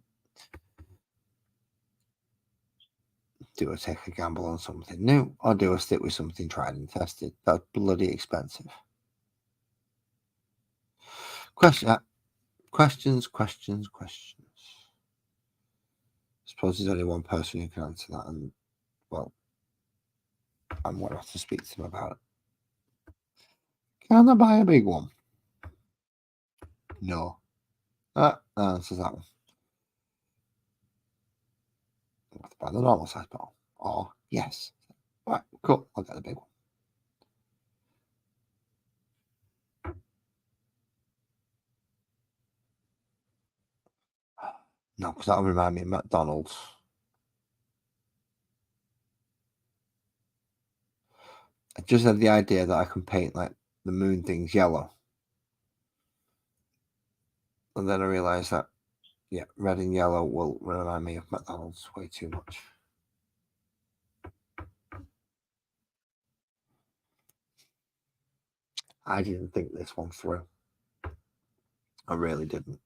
Speaker 1: Do I take a gamble on something new, or do I stick with something tried and tested? That's bloody expensive. Questions. I suppose there's only one person who can answer that, and well, I'm going to have to speak to them about it. Can I buy a big one? No. That answers that one. I have to buy the normal size bottle. Or yes. Right, cool. I'll get the big one. No, because that'll remind me of McDonald's. I just had the idea that I can paint like the moon things yellow. And then I realised that, yeah, red and yellow will remind me of McDonald's way too much. I didn't think this one through. I really didn't.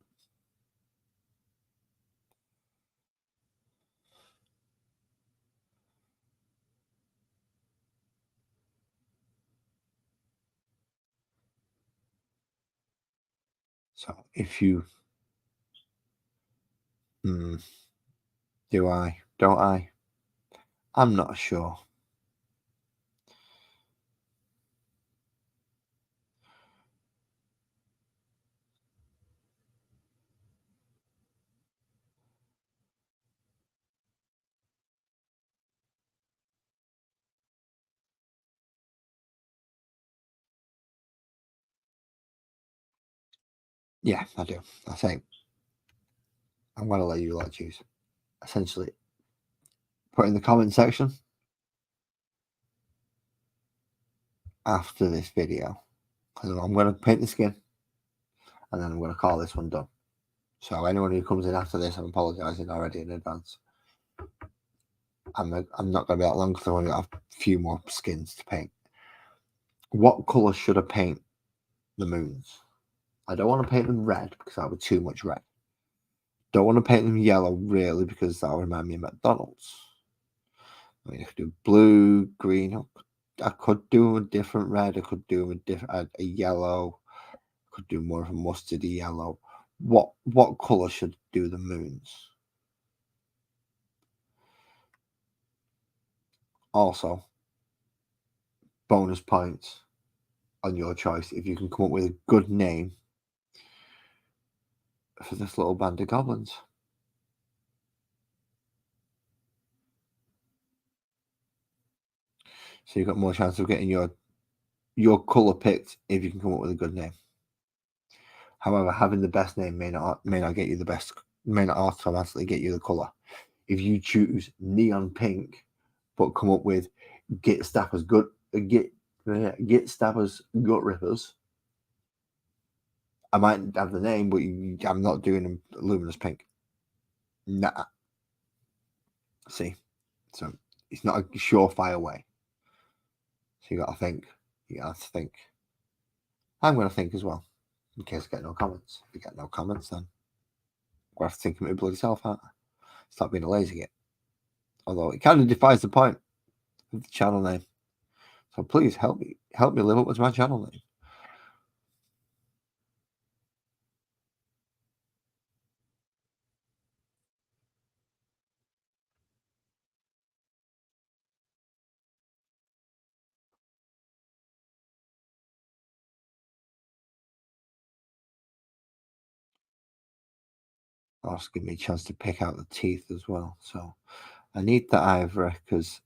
Speaker 1: So if you, do I, don't I? I'm not sure. Yeah, I do. I think I'm going to let you lot choose. Essentially, put in the comment section after this video, because I'm going to paint the skin and then I'm going to call this one done. So anyone who comes in after this, I'm apologising already in advance. I'm not going to be that long because I've only got a few more skins to paint. What colour should I paint the moons? I don't want to paint them red because that would be too much red. Don't want to paint them yellow really because that will remind me of McDonald's. I mean, I could do blue, green. I could do a different red. I could do a yellow. I could do more of a mustardy yellow. What colour should do the moons? Also, bonus points on your choice if you can come up with a good name for this little band of goblins. So you've got more chance of getting your colour picked if you can come up with a good name. However, having the best name may not get you the best, may not automatically get you the colour. If you choose neon pink, but come up with Git Stapper's Gut Rippers, I might have the name, but I'm not doing a luminous pink. Nah. See, so it's not a surefire way. So you got to think. You have to think. I'm going to think as well, in case I get no comments. If you get no comments, then I'm going to have to think of my bloody self out. Stop being a lazy git. Although it kind of defies the point of the channel name. So please help me live up to my channel name. Also give me a chance to pick out the teeth as well. So I need the ivory because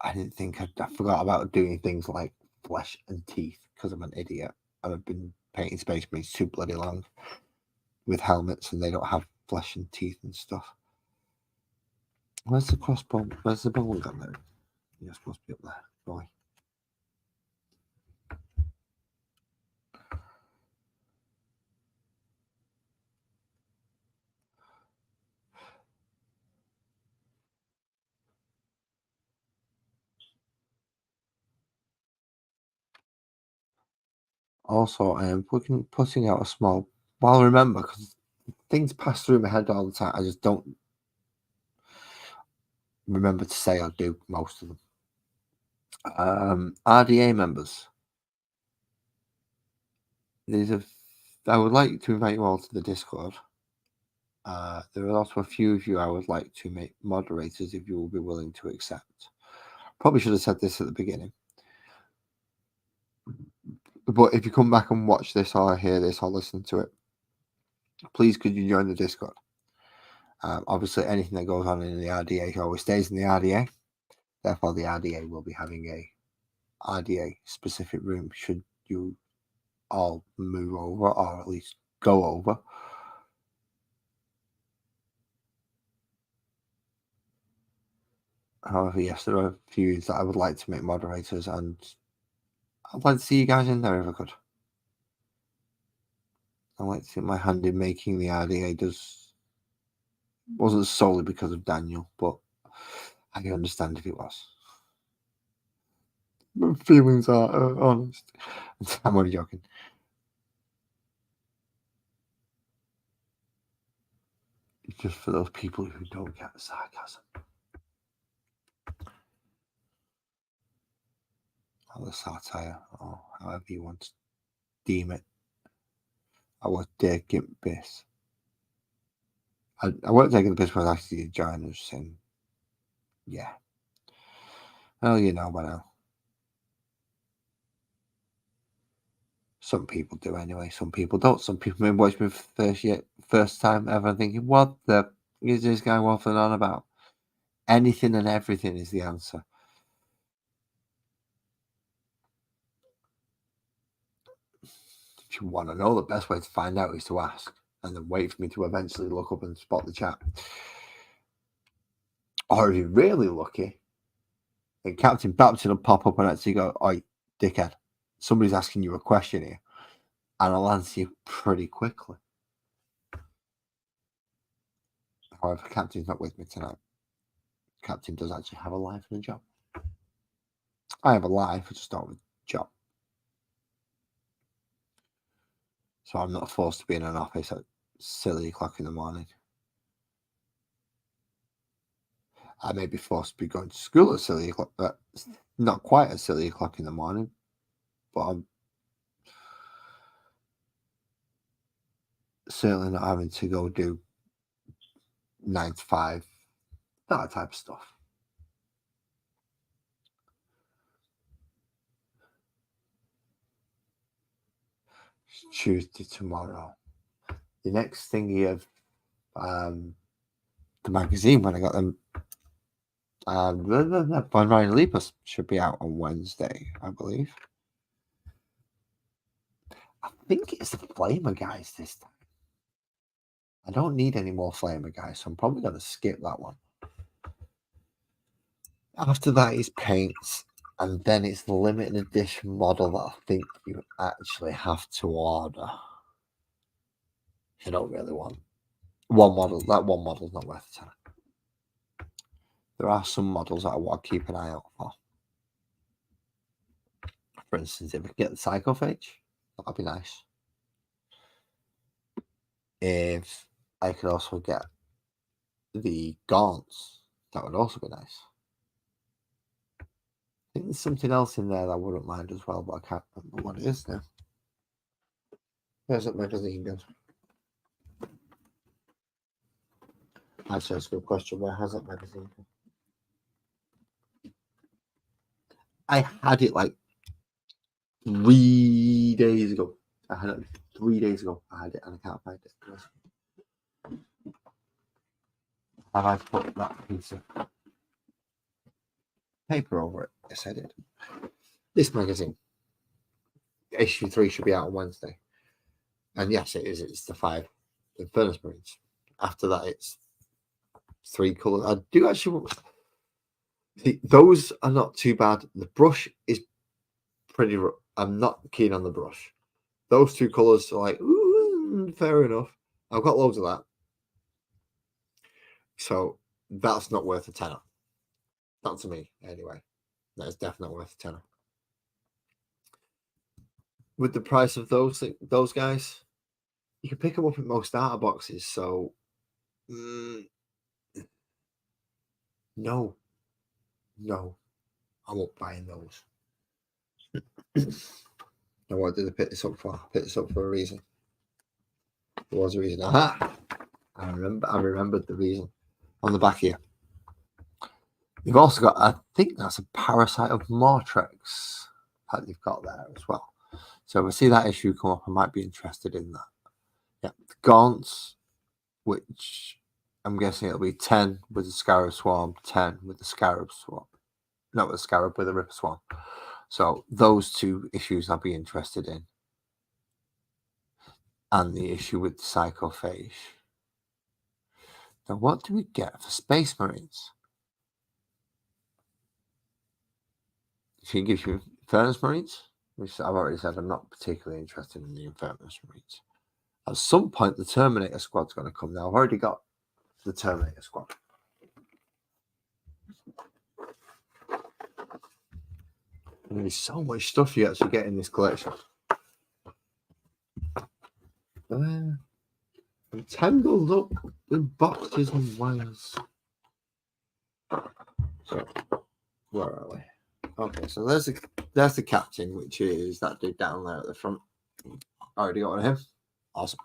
Speaker 1: I didn't think I forgot about doing things like flesh and teeth because I'm an idiot. And I've been painting Space Marines too bloody long with helmets and they don't have flesh and teeth and stuff. Where's the crossbow? Where's the bowling gun there? You're supposed to be up there, boy. Also, I am putting out a small. Well, remember, because things pass through my head all the time. I just don't remember to say I do most of them. RDA members. I would like to invite you all to the Discord. There are also a few of you I would like to make moderators if you will be willing to accept. Probably should have said this at the beginning. But if you come back and watch this or hear this or listen to it, please could you join the Discord? Obviously, anything that goes on in the RDA always stays in the RDA. Therefore, the RDA will be having a RDA specific room should you all move over or at least go over. However, yes, there are a few that I would like to make moderators, and I'd like to see you guys in there if I could. I like to think my hand in making the RDA wasn't solely because of Daniel, but I can understand if it was. My feelings are honest. I'm only joking. Just for those people who don't get the sarcasm. Or the satire, or however you want to deem it. I was taking the piss. I wasn't taking the piss, but I was actually enjoying it, saying, yeah. Well, you know by now. Some people do anyway. Some people don't. Some people may watch me for first time ever and thinking, what the is this guy waffling on about? Anything and everything is the answer. If you want to know, the best way to find out is to ask and then wait for me to eventually look up and spot the chat. Or if you're really lucky, then Captain Baptist will pop up and actually go, oi, dickhead, somebody's asking you a question here. And I'll answer you pretty quickly. However, Captain's not with me tonight. Captain does actually have a life and a job. I have a life, I just don't have a job. So I'm not forced to be in an office at silly o'clock in the morning. I may be forced to be going to school at silly o'clock, but not quite at silly o'clock in the morning. But I'm certainly not having to go do 9 to 5, that type of stuff. Tuesday tomorrow. The next thing of the magazine when I got them. Von Ryan Lepus should be out on Wednesday, I believe. I think it's the Flamer guys this time. I don't need any more Flamer guys, so I'm probably going to skip that one. After that is paints, and then it's the limited edition model that I think you actually have to order. I don't really want one model. That one model is not worth a tenner. There are some models that I want to keep an eye out for. For instance, if I get the Psychophage, that'd be nice. If I could also get the Gaunts, that would also be nice. I think there's something else in there that I wouldn't mind as well, but I can't remember what it is now. Where's that magazine go? Actually, that's a good question. Where has that magazine gone? I had it like 3 days ago. I had it 3 days ago. I had it and I can't find it. Have I put that piece of paper over it? Yes, I did. This magazine, issue 3, should be out on Wednesday. And yes, it is. It's the 5 Infernus Marines. After that, it's 3 colours. I do actually. See, those are not too bad. The brush is pretty. I'm not keen on the brush. Those 2 colours are like, ooh, fair enough. I've got loads of that. So that's not worth a tenner. Not to me, anyway. That is definitely worth a tenner. With the price of those guys, you can pick them up in most starter boxes. So, no, I won't buy those. Now, what did I pick this up for? I picked this up for a reason. There was a reason. Aha! I remembered the reason. On the back here. You've also got, I think that's a Parasite of Mortrex that you've got there as well. So if I see that issue come up, I might be interested in that. Yeah, the Gaunts, which I'm guessing it'll be 10 with the Scarab Swarm, 10 with the Scarab Swarm. Not with the Scarab, with the Ripper Swarm. So those 2 issues I'll be interested in. And the issue with the Psychophage. Now, what do we get for Space Marines? She gives you Infernus Marines, which I've already said I'm not particularly interested in the Infernus Marines. At some point, the Terminator Squad's going to come now. I've already got the Terminator Squad. And there's so much stuff you actually get in this collection. I'm tangled up in boxes and wires. So, where are we? Okay, so there's the captain, which is that dude down there at the front. Already got one of him. Awesome.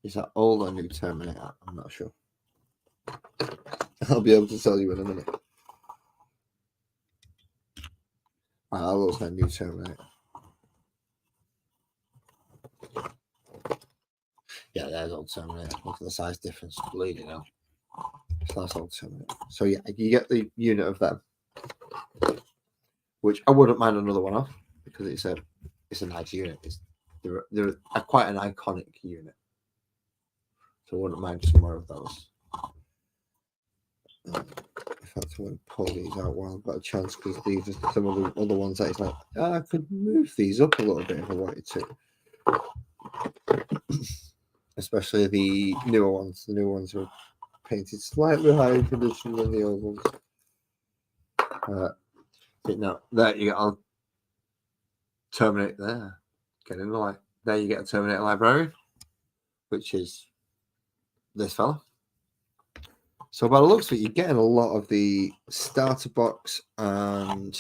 Speaker 1: Is that old or new Terminator? I'm not sure. I'll be able to tell you in a minute. Right, I'll look at new Terminator. Yeah, there's old Terminator. Look at the size difference. Bleeding out. So that's old Terminator. So yeah, you get the unit of them, which I wouldn't mind another one of because it's a nice unit. They're quite an iconic unit. So I wouldn't mind some more of those. In fact, I want to pull these out while I've got a chance because these are some of the other ones that it's like, I could move these up a little bit if I wanted to. Especially the newer ones. The newer ones are painted slightly higher condition than the old ones. Now, there you go. I'll terminate there. Get in the light. There you get a Terminator librarian, which is this fella. So by the looks of it, you're getting a lot of the starter box and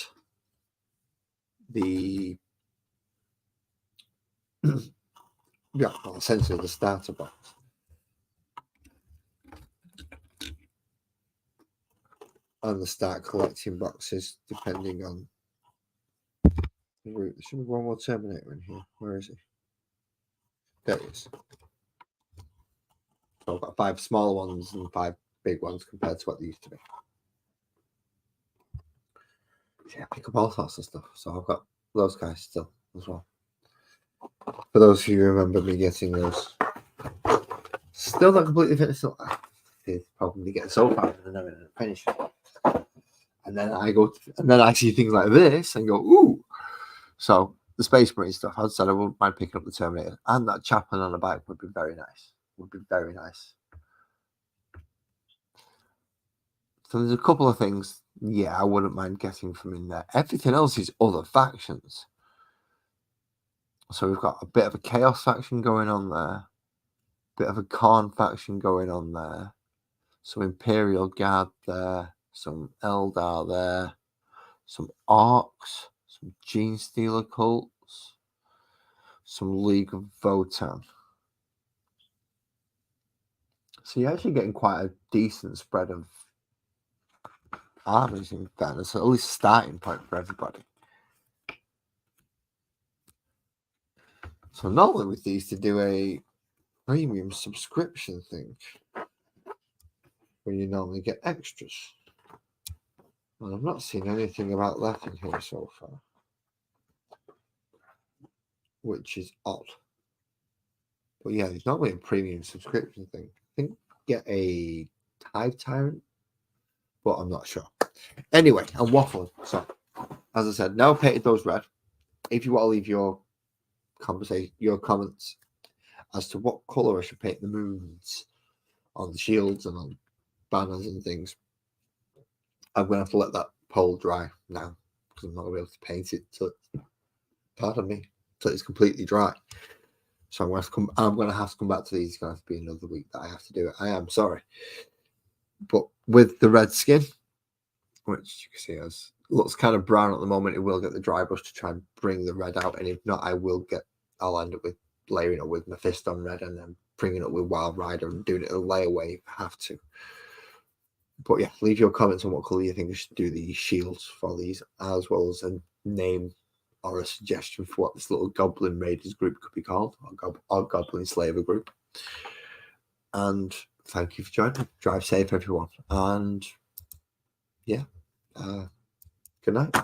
Speaker 1: the yeah, well, essentially the starter box. And the start collecting boxes, depending on the route. There should be one more Terminator in here. Where is he? There he is. So I've got 5 smaller ones and 5 big ones compared to what they used to be. Yeah, I pick up all sorts of stuff. So I've got those guys still as well. For those of you who remember me getting those, still not completely finished. It's probably getting so far and then I'm finished. And then I see things like this and go, ooh. So the Space Marine stuff, I said I wouldn't mind picking up the Terminator, and that Chaplain on a bike would be very nice. Would be very nice. So there's a couple of things, yeah, I wouldn't mind getting from in there. Everything else is other factions. So we've got a bit of a Chaos faction going on there, a bit of a Khan faction going on there, some Imperial Guard there, some Eldar there, some Orcs, some Gene Stealer cults, some League of Votan. So you're actually getting quite a decent spread of armies in fairness, at least starting point for everybody. So normally with these to do a premium subscription thing where you normally get extras. Well, I've not seen anything about that in here so far, which is odd. But yeah, there's normally a premium subscription thing. I think you get a Tide Tyrant, but I'm not sure. Anyway, I'm waffling. So, as I said, now painted those red. If you want to leave your comments as to what colour I should paint the moons on the shields and on banners and things, I'm going to have to let that poll dry now because I'm not going to be able to paint it till it's completely dry. So I'm going to have to come back to these. It's going to have to be another week that I have to do it. I am sorry. But with the red skin, which you can see looks kind of brown at the moment, it will get the dry brush to try and bring the red out. And if not, I'll end up with layering it with Mephisto on red and then bringing it with Wild Rider and doing it a layaway if I have to. But yeah, leave your comments on what colour you think I should do the shields for these, as well as a name or a suggestion for what this little Goblin Raiders group could be called, or Goblin Slaver group. And thank you for joining. Drive safe, everyone. And yeah, good night.